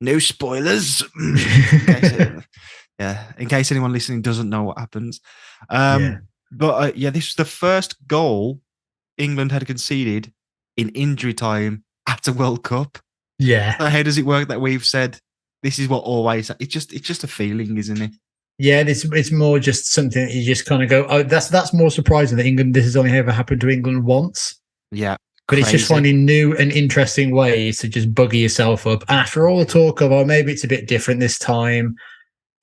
no spoilers. In case anyone listening doesn't know what happens. But this was the first goal England had conceded in injury time at a World Cup. Yeah. So how does it work that we've said this is what always? It's just a feeling, isn't it? Yeah, it's more just something that you just kind of go, oh, that's more surprising that England. This has only ever happened to England once. Yeah, But it's just crazy. finding new and interesting ways to just bugger yourself up. And after all the talk of, oh, maybe it's a bit different this time,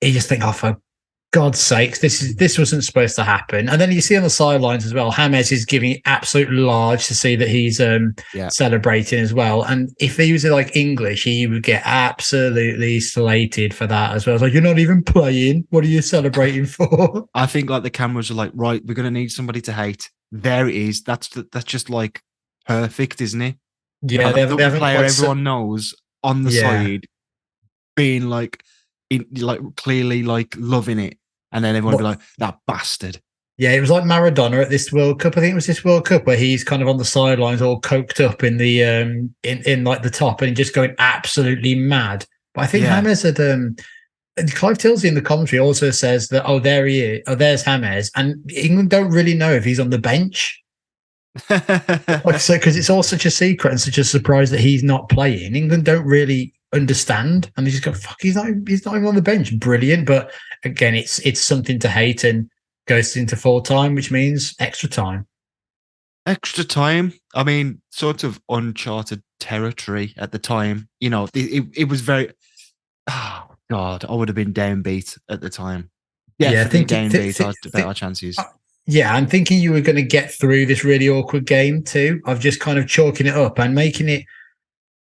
you just think, oh, for God's sakes, this wasn't supposed to happen. And then you see on the sidelines as well, James is giving absolute large to see that he's celebrating as well. And if he was like English, he would get absolutely slated for that as well. It's like, you're not even playing. What are you celebrating for? I think like the cameras are like, right, we're going to need somebody to hate. There it is. That's just like perfect, isn't it? Yeah, you know, the player everyone knows on the side being like clearly like loving it, and then everyone will be like, that bastard. Yeah, it was like Maradona at this World Cup. I think it was this World Cup where he's kind of on the sidelines, all coked up in the in like the top, and just going absolutely mad. But I think James had Clive Tilsey in the commentary also says that, oh, there he is, oh, there's James, and England don't really know if he's on the bench. Like so, because it's all such a secret and such a surprise that he's not playing. England don't really understand, and they just go, "Fuck, he's not even on the bench." Brilliant, but again, it's something to hate, and goes into full time, which means extra time. Extra time. I mean, sort of uncharted territory at the time. You know, it was very. Oh God, I would have been downbeat at the time. Definitely downbeat. About our chances. Yeah, I'm thinking you were going to get through this really awkward game too, of just kind of chalking it up and making it.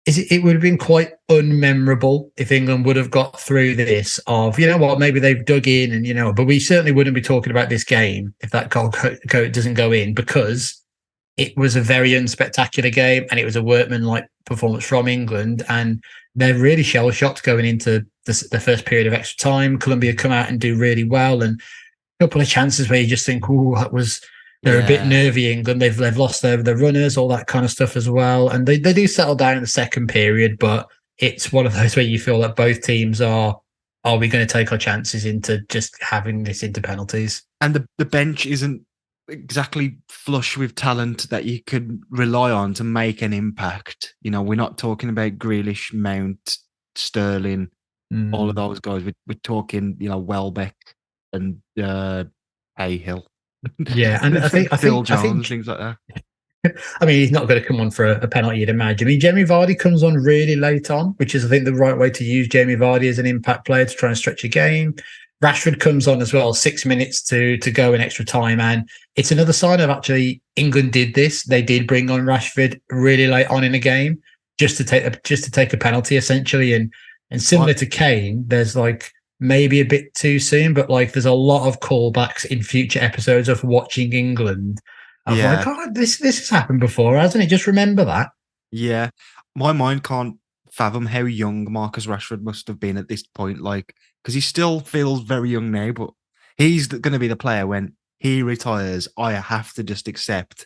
It would have been quite unmemorable if England would have got through this of, you know what, maybe they've dug in and, you know, but we certainly wouldn't be talking about this game if that goal doesn't go in, because it was a very unspectacular game and it was a workmanlike performance from England. And they're really shell-shocked going into the first period of extra time. Colombia come out and do really well, and couple of chances where you just think, oh, they're a bit nervy, England. They've lost their runners, all that kind of stuff as well. And they do settle down in the second period, but it's one of those where you feel that both teams are we going to take our chances into just having this into penalties? And the bench isn't exactly flush with talent that you could rely on to make an impact. You know, we're not talking about Grealish, Mount, Sterling, all of those guys. We're talking, you know, Welbeck and Cahill. Yeah, and I think Phil Jones, things like that. I mean, he's not going to come on for a penalty, you'd imagine. I mean, Jamie Vardy comes on really late on, which is, I think, the right way to use Jamie Vardy as an impact player to try and stretch a game. Rashford comes on as well, 6 minutes to go in extra time, and it's another sign of actually England did this. They did bring on Rashford really late on in a game just to take a penalty essentially, and similar to Kane, there's like maybe a bit too soon, but like there's a lot of callbacks in future episodes of watching England. I'm like, oh, this has happened before, hasn't it? Just remember that. Yeah, my mind can't fathom how young Marcus Rashford must have been at this point, like, because he still feels very young now, but he's going to be the player when he retires. I have to just accept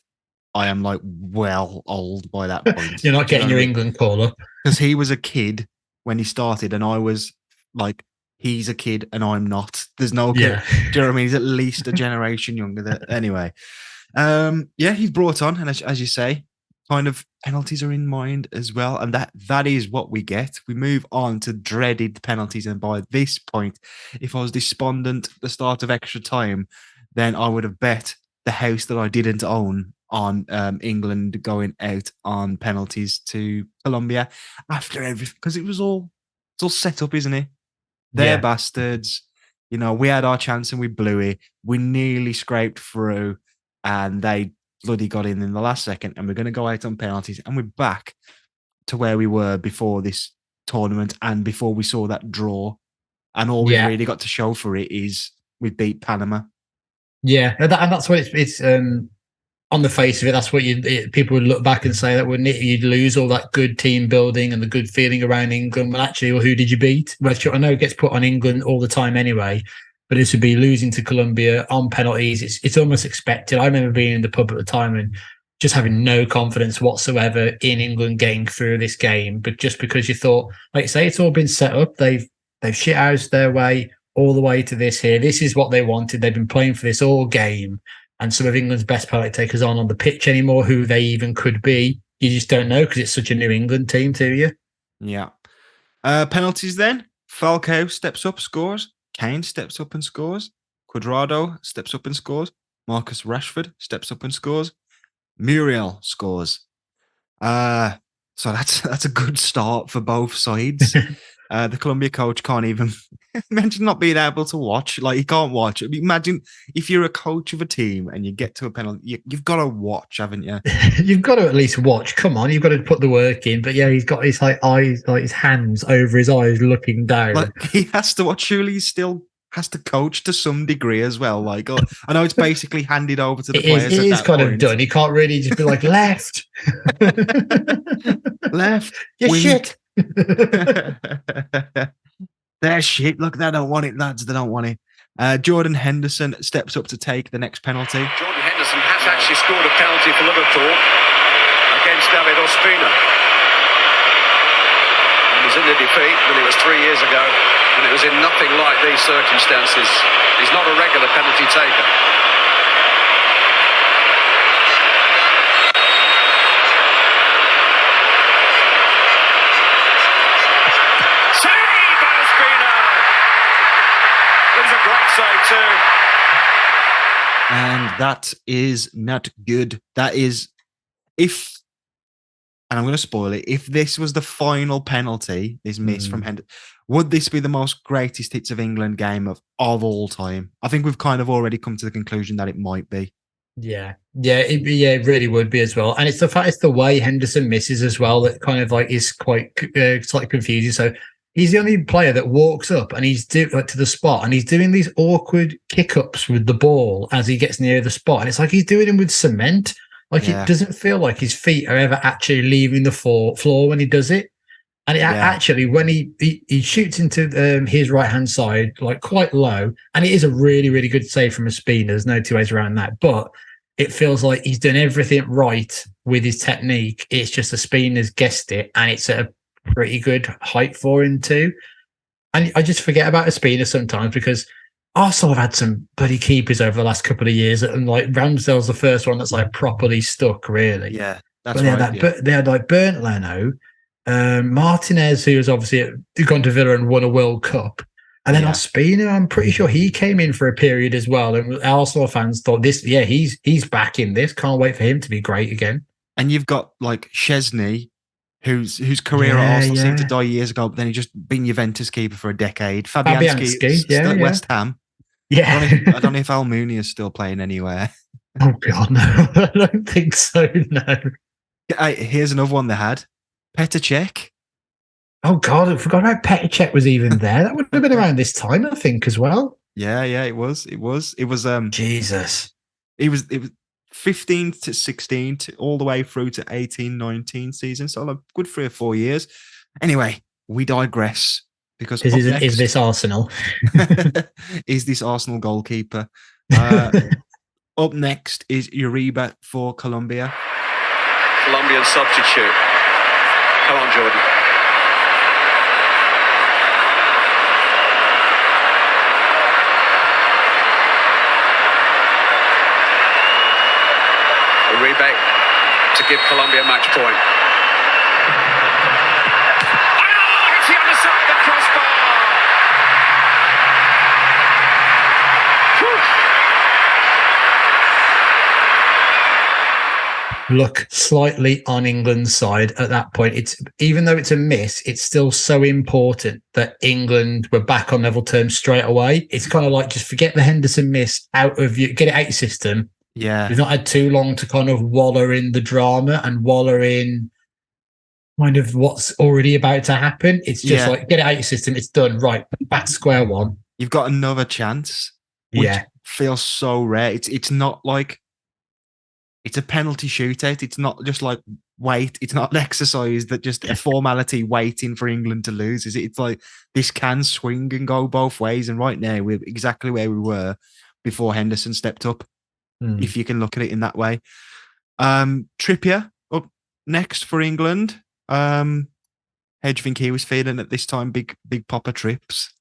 I am like well old by that point. You're not getting your England call up. Because he was a kid when he started, and I was like, he's a kid and I'm not. There's no do you know what I mean? He's at least a generation younger. Anyway, he's brought on, and as you say, kind of penalties are in mind as well, and that is what we get. We move on to dreaded penalties, and by this point, if I was despondent at the start of extra time, then I would have bet the house that I didn't own on England going out on penalties to Colombia after everything, because it's all set up, isn't it? They're bastards. You know, we had our chance and we blew it. We nearly scraped through, and they bloody got in the last second, and we're going to go out on penalties, and we're back to where we were before this tournament and before we saw that draw. And all we really got to show for it is we beat Panama. Yeah, and that's what it's on the face of it. That's what people would look back and say, that wouldn't it? You'd lose all that good team building and the good feeling around England. Well, actually, who did you beat? Well, I know it gets put on England all the time anyway, but this would be losing to Colombia on penalties. It's almost expected. I remember being in the pub at the time and just having no confidence whatsoever in England getting through this game. But just because you thought, like you say, it's all been set up. They've shithoused their way all the way to this here. This is what they wanted. They've been playing for this all game. And some of England's best penalty takers aren't on the pitch anymore, who they even could be. You just don't know because it's such a New England team to you. Yeah. Penalties then. Falcao steps up, scores. Kane steps up and scores. Cuadrado steps up and scores. Marcus Rashford steps up and scores. Muriel scores. So that's a good start for both sides. The Colombia coach can't even imagine not being able to watch. Like, he can't watch. Imagine if you're a coach of a team and you get to a penalty, you've got to watch, haven't you? You've got to at least watch. Come on, you've got to put the work in. But yeah, he's got his eyes, like his hands over his eyes, looking down. Like, he has to watch. Surely he still has to coach to some degree as well. Like, I know it's basically handed over to the players. It is kind of done. He can't really just be like, left, left, you shit. They're shit. Look, they don't want it, lads. They don't want it. Jordan Henderson steps up to take the next penalty. Jordan Henderson has actually scored a penalty for Liverpool against David Ospina. And he's in the defeat when it was 3 years ago, and it was in nothing like these circumstances. He's not a regular penalty taker. And that is not good. That is, and I'm going to spoil it, if this was the final penalty, this miss from Henderson, would this be the most greatest hits of England game of all time? I think we've kind of already come to the conclusion that it might be. Yeah, it really would be as well. And it's the way Henderson misses as well that kind of like is quite slightly confusing. So he's the only player that walks up and he's to the spot, and he's doing these awkward kick-ups with the ball as he gets near the spot. And it's like he's doing them with cement. Like, it doesn't feel like his feet are ever actually leaving the floor when he does it. And actually, when he shoots into his right-hand side, like quite low, and it is a really, really good save from Ospina. There's no two ways around that. But it feels like he's done everything right with his technique. It's just Ospina's guessed it, and it's at a pretty good height for him too. And I just forget about Ospina sometimes, because Arsenal have had some bloody keepers over the last couple of years, and like Ramsdale's the first one that's like properly stuck, really. Yeah, that's right. They had like Bernd Leno, Martinez, who was obviously gone to Villa and won a World Cup, and then Ospina. I'm pretty sure he came in for a period as well, and Arsenal fans thought he's back in this. Can't wait for him to be great again. And you've got like Chesney, whose career at Arsenal seemed to die years ago, but then he just been Juventus keeper for a decade. Fabianski still at West Ham. Yeah. I don't know if Almunia is still playing anywhere. Oh God, no. I don't think so, no. Here's another one they had. Petr Cech. Oh God, I forgot about Petr Cech was even there. That would have been around this time, I think, as well. Yeah, it was. Jesus. It was 15 to 16 all the way through to 18-19 season. So a good 3 or 4 years. Anyway, we digress. Because is this Arsenal? Is this Arsenal goalkeeper? Up next is Uribe for Colombia. Colombian substitute. Come on, Jordan. Uribe to give Colombia match point. It's the other side of the crossbar. Look slightly on England's side at that point. It's even though it's a miss, it's still so important that England were back on level terms straight away. It's kind of like, just forget the Henderson miss out of you, get it out your system. Yeah, we've not had too long to kind of wallow in the drama and wallow in kind of what's already about to happen. It's just like, get it out your system. It's done. Right, back to square one. You've got another chance. Which feels so rare. It's not like it's a penalty shootout. It's not just like it's not an exercise that just a formality waiting for England to lose. Is it? It's like this can swing and go both ways. And right now we're exactly where we were before Henderson stepped up. If you can look at it in that way. Trippier up next for England. How do you think he was feeling at this time? Big popper trips.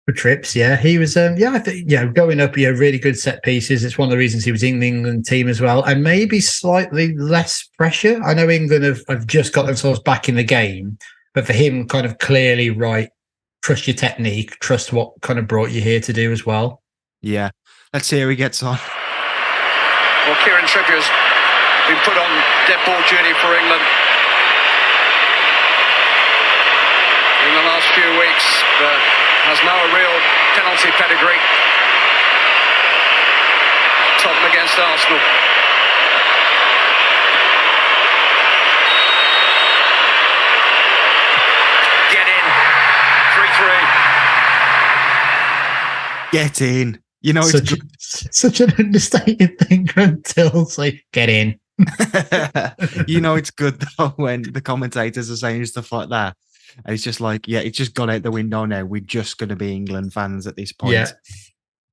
For trips, yeah. He was I think going up, really good set pieces. It's one of the reasons he was in the England team as well. And maybe slightly less pressure. I know England have just got themselves back in the game, but for him, kind of clearly right, trust your technique, trust what kind of brought you here to do as well. Yeah. Let's see how he gets on. Well, Kieran Trippier's been put on dead ball duty for England in the last few weeks, but has no real penalty pedigree. Tottenham against Arsenal. Get in. 3-3. Get in. You know, such an understated thing until it's like, get in. You know, it's good though when the commentators are saying stuff like that. And it's just like, yeah, it's just gone out the window now. We're just going to be England fans at this point. Yeah.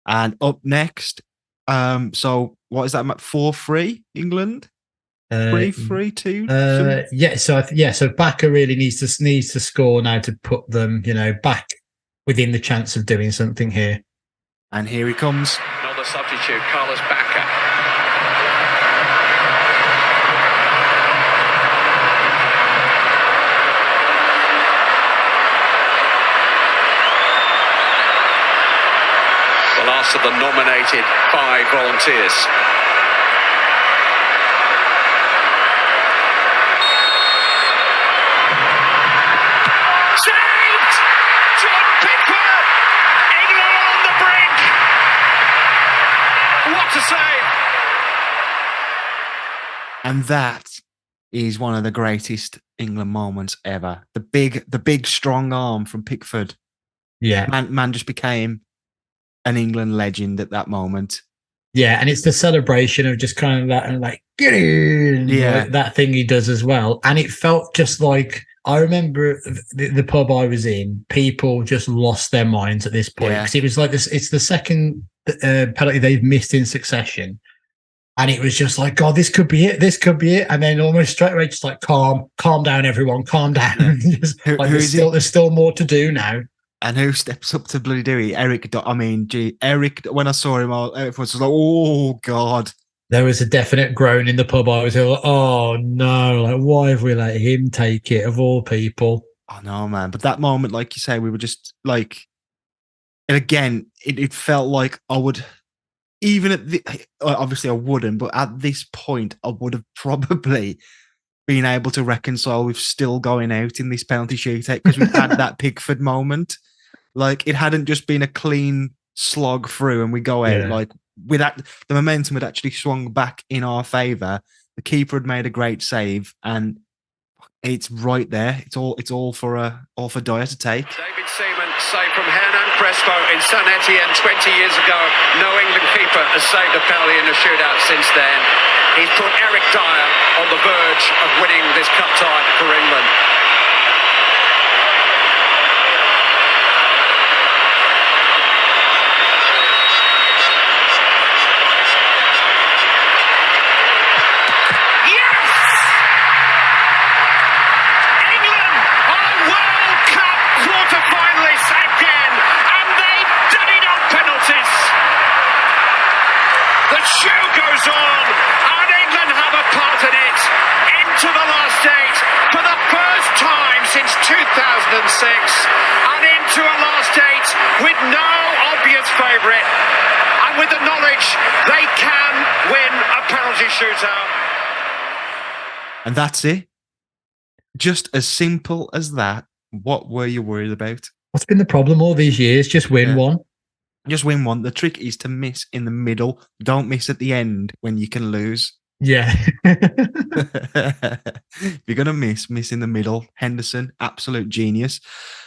And up next, so what is that? 4-3 England? 3-3-2? Yeah. So Baka really needs to score now to put them, back within the chance of doing something here. And here he comes. Another substitute, Carlos Bacca. The last of the nominated 5 volunteers. Saved! John Pickford! England on the brink! What a save! And that is one of the greatest England moments ever. The big strong arm from Pickford. Yeah. Man just became an England legend at that moment. Yeah, and it's the celebration of just kind of that and like, get in, like that thing he does as well. And it felt just like, I remember the pub I was in, people just lost their minds at this point. Because it was like this, it's the second penalty they've missed in succession. And it was just like, God, this could be it. This could be it. And then almost straight away, just like, calm down, everyone, calm down. Just, like, there's still more to do now. And who steps up to bloody do it? Eric, when I saw him, everyone was like, oh, God. There was a definite groan in the pub. I was like, oh, no. Like, why have we let him take it, of all people? Oh, no, man. But that moment, like you say, we were just like, and again, it felt like I would, even at the, obviously I wouldn't, but at this point, I would have probably been able to reconcile with still going out in this penalty shootout because we've had that Pickford moment. Like, it hadn't just been a clean slog through and we go out. Like, with that, the momentum had actually swung back in our favour. The keeper had made a great save, and it's right there. It's all for Dyer to take. David Seaman saved from Hernan Crespo in Saint Etienne 20 years ago. No England keeper has saved a penalty in a shootout since then. He's put Eric Dyer on the verge of winning this cup tie for England. And into a last eight with no obvious favourite, and with the knowledge they can win a penalty shootout. And that's it. Just as simple as that. What were you worried about? What's been the problem all these years? Just win one. Just win one. The trick is to miss in the middle. Don't miss at the end when you can lose. Yeah. If you're going to miss in the middle. Henderson, absolute genius.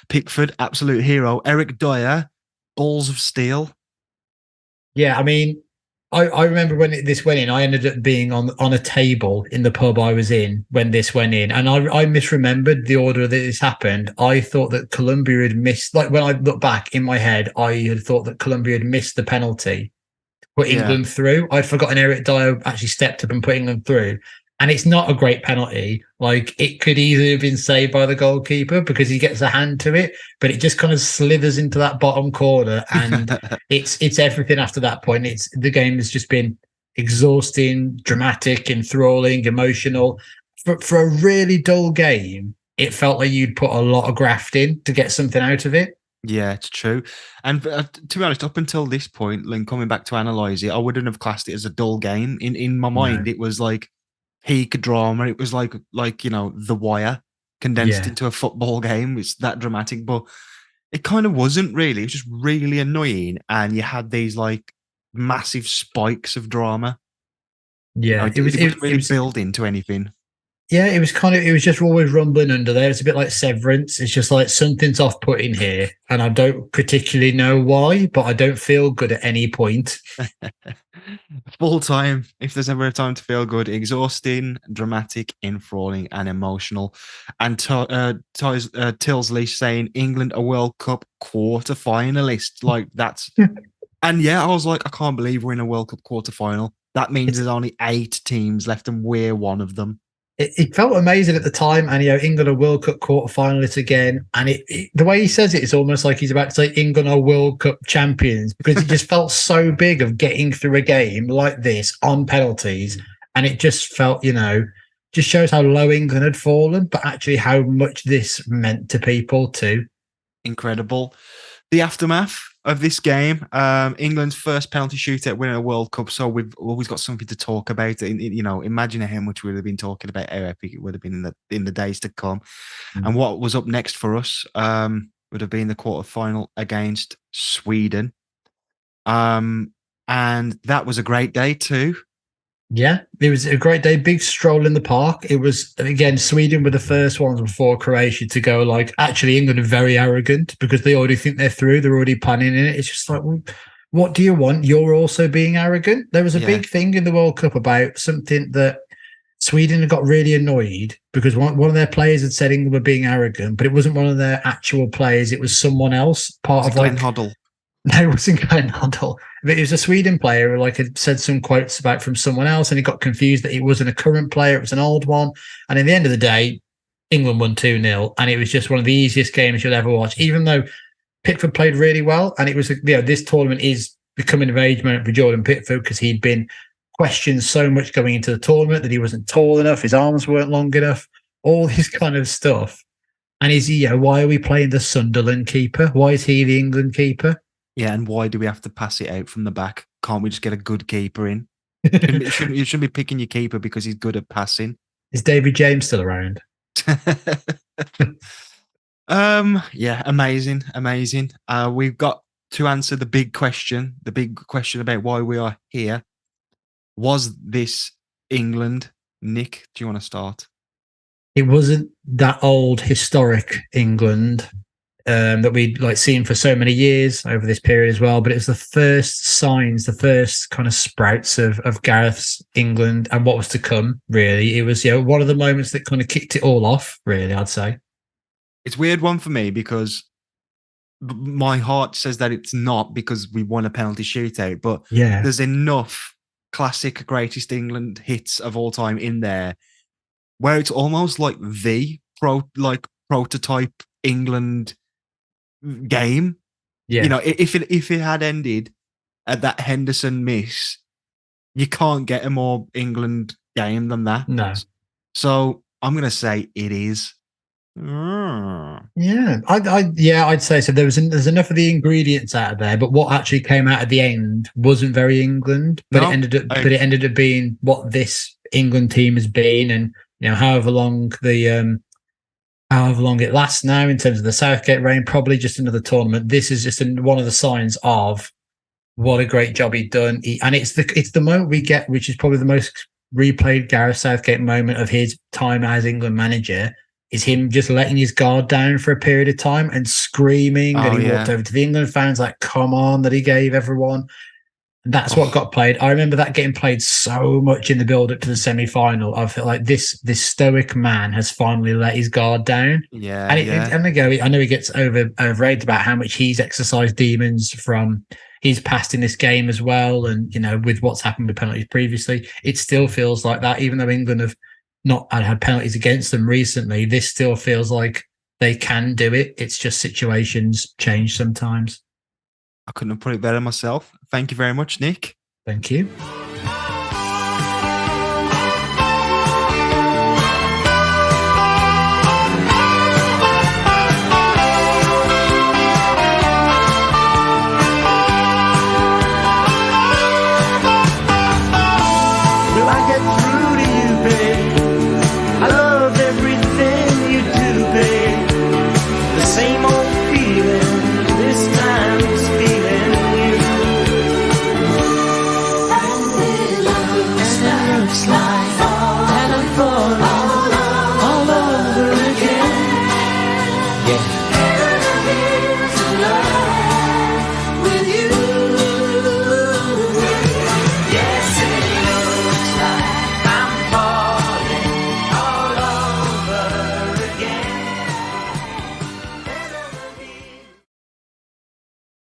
Pickford, absolute hero. Eric Dyer, balls of steel. Yeah, I mean, I remember when this went in, I ended up being on a table in the pub I was in when this went in. And I misremembered the order that this happened. I thought that Colombia had missed, like when I look back in my head, I had thought that Colombia had missed the penalty. Put England through. I'd forgotten Eric Dyer actually stepped up and put England through. And it's not a great penalty. Like, it could easily have been saved by the goalkeeper because he gets a hand to it, but it just kind of slithers into that bottom corner. And it's everything after that point. The game has just been exhausting, dramatic, enthralling, emotional. For a really dull game, it felt like you'd put a lot of graft in to get something out of it. Yeah, it's true. And to be honest, up until this point, like coming back to analyze it, I wouldn't have classed it as a dull game. In my mind, No. it was like peak drama. It was like The Wire condensed Yeah. into a football game. It's that dramatic, but it kind of wasn't really. It was just really annoying, and you had these like massive spikes of drama. Yeah. It wouldn't really build into anything. Yeah, it was just always rumbling under there. It's a bit like Severance. It's just like something's off putting here, and I don't particularly know why, but I don't feel good at any point. Full time, if there's ever a time to feel good, exhausting, dramatic, enthralling, and emotional. And Tilsley saying England a World Cup quarter finalist, like that's. And yeah, I was like, I can't believe we're in a World Cup quarter final. That means there's only 8 teams left, and we're one of them. It felt amazing at the time, and England are World Cup quarter finalists again. And the way he says it, it's almost like he's about to say England are World Cup champions, because it just felt so big of getting through a game like this on penalties, and it just felt, just shows how low England had fallen, but actually how much this meant to people too. Incredible. The aftermath of this game, England's first penalty shootout winning a World Cup. So we've always got something to talk about. Imagine how much we would have been talking about, how epic it would have been in the days to come. Mm-hmm. And what was up next for us would have been the quarterfinal against Sweden. And that was a great day too. Yeah, it was a great day. Big stroll in the park. It was, again, Sweden were the first ones before Croatia to go like, actually, England are very arrogant because they already think they're through. They're already planning in it. It's just like, well, what do you want? You're also being arrogant. There was a big thing in the World Cup about something that Sweden had got really annoyed because one of their players had said England were being arrogant, but it wasn't one of their actual players. It was someone else, part of Glenn Hoddle. No, it wasn't Glenn Hoddle. But it was a Sweden player who had said some quotes about from someone else, and he got confused that it wasn't a current player, it was an old one. And in the end of the day, England won 2-0, and it was just one of the easiest games you'll ever watch, even though Pickford played really well. And it was, this tournament is becoming of age moment for Jordan Pickford because he'd been questioned so much going into the tournament that he wasn't tall enough, his arms weren't long enough, all this kind of stuff. And is he, why are we playing the Sunderland keeper? Why is he the England keeper? Yeah, and why do we have to pass it out from the back? Can't we just get a good keeper in? You shouldn't be picking your keeper because he's good at passing. Is David James still around? Yeah, amazing. We've got to answer the big question about why we are here. Was this England? Nick, do you want to start? It wasn't that old historic England that we'd seen for so many years over this period as well, but it was the first signs, the first kind of sprouts of Gareth's England and what was to come, really. It was one of the moments that kind of kicked it all off, really, I'd say. It's a weird one for me because my heart says that it's not because we won a penalty shootout, but there's enough classic greatest England hits of all time in there where it's almost like the prototype England game. If it had ended at that Henderson miss, you can't get a more England game than that. No. So I'm gonna say it is. Yeah, I'd say so. There's enough of the ingredients out of there, but what actually came out at the end wasn't very England. But it ended up being what this England team has been, and however long it lasts now in terms of the Southgate reign, probably just another tournament. This is just one of the signs of what a great job he'd done. And it's the moment we get, which is probably the most replayed Gareth Southgate moment of his time as England manager, is him just letting his guard down for a period of time and screaming that he walked over to the England fans like, come on, that he gave everyone. That's what got played. I remember that getting played so much in the build-up to the semi-final. I felt like this stoic man has finally let his guard down. Yeah, and I know he gets overrated about how much he's exercised demons from his past in this game as well. And, with what's happened with penalties previously, it still feels like that. Even though England have not had penalties against them recently, this still feels like they can do it. It's just situations change sometimes. I couldn't have put it better myself. Thank you very much, Nick. Thank you.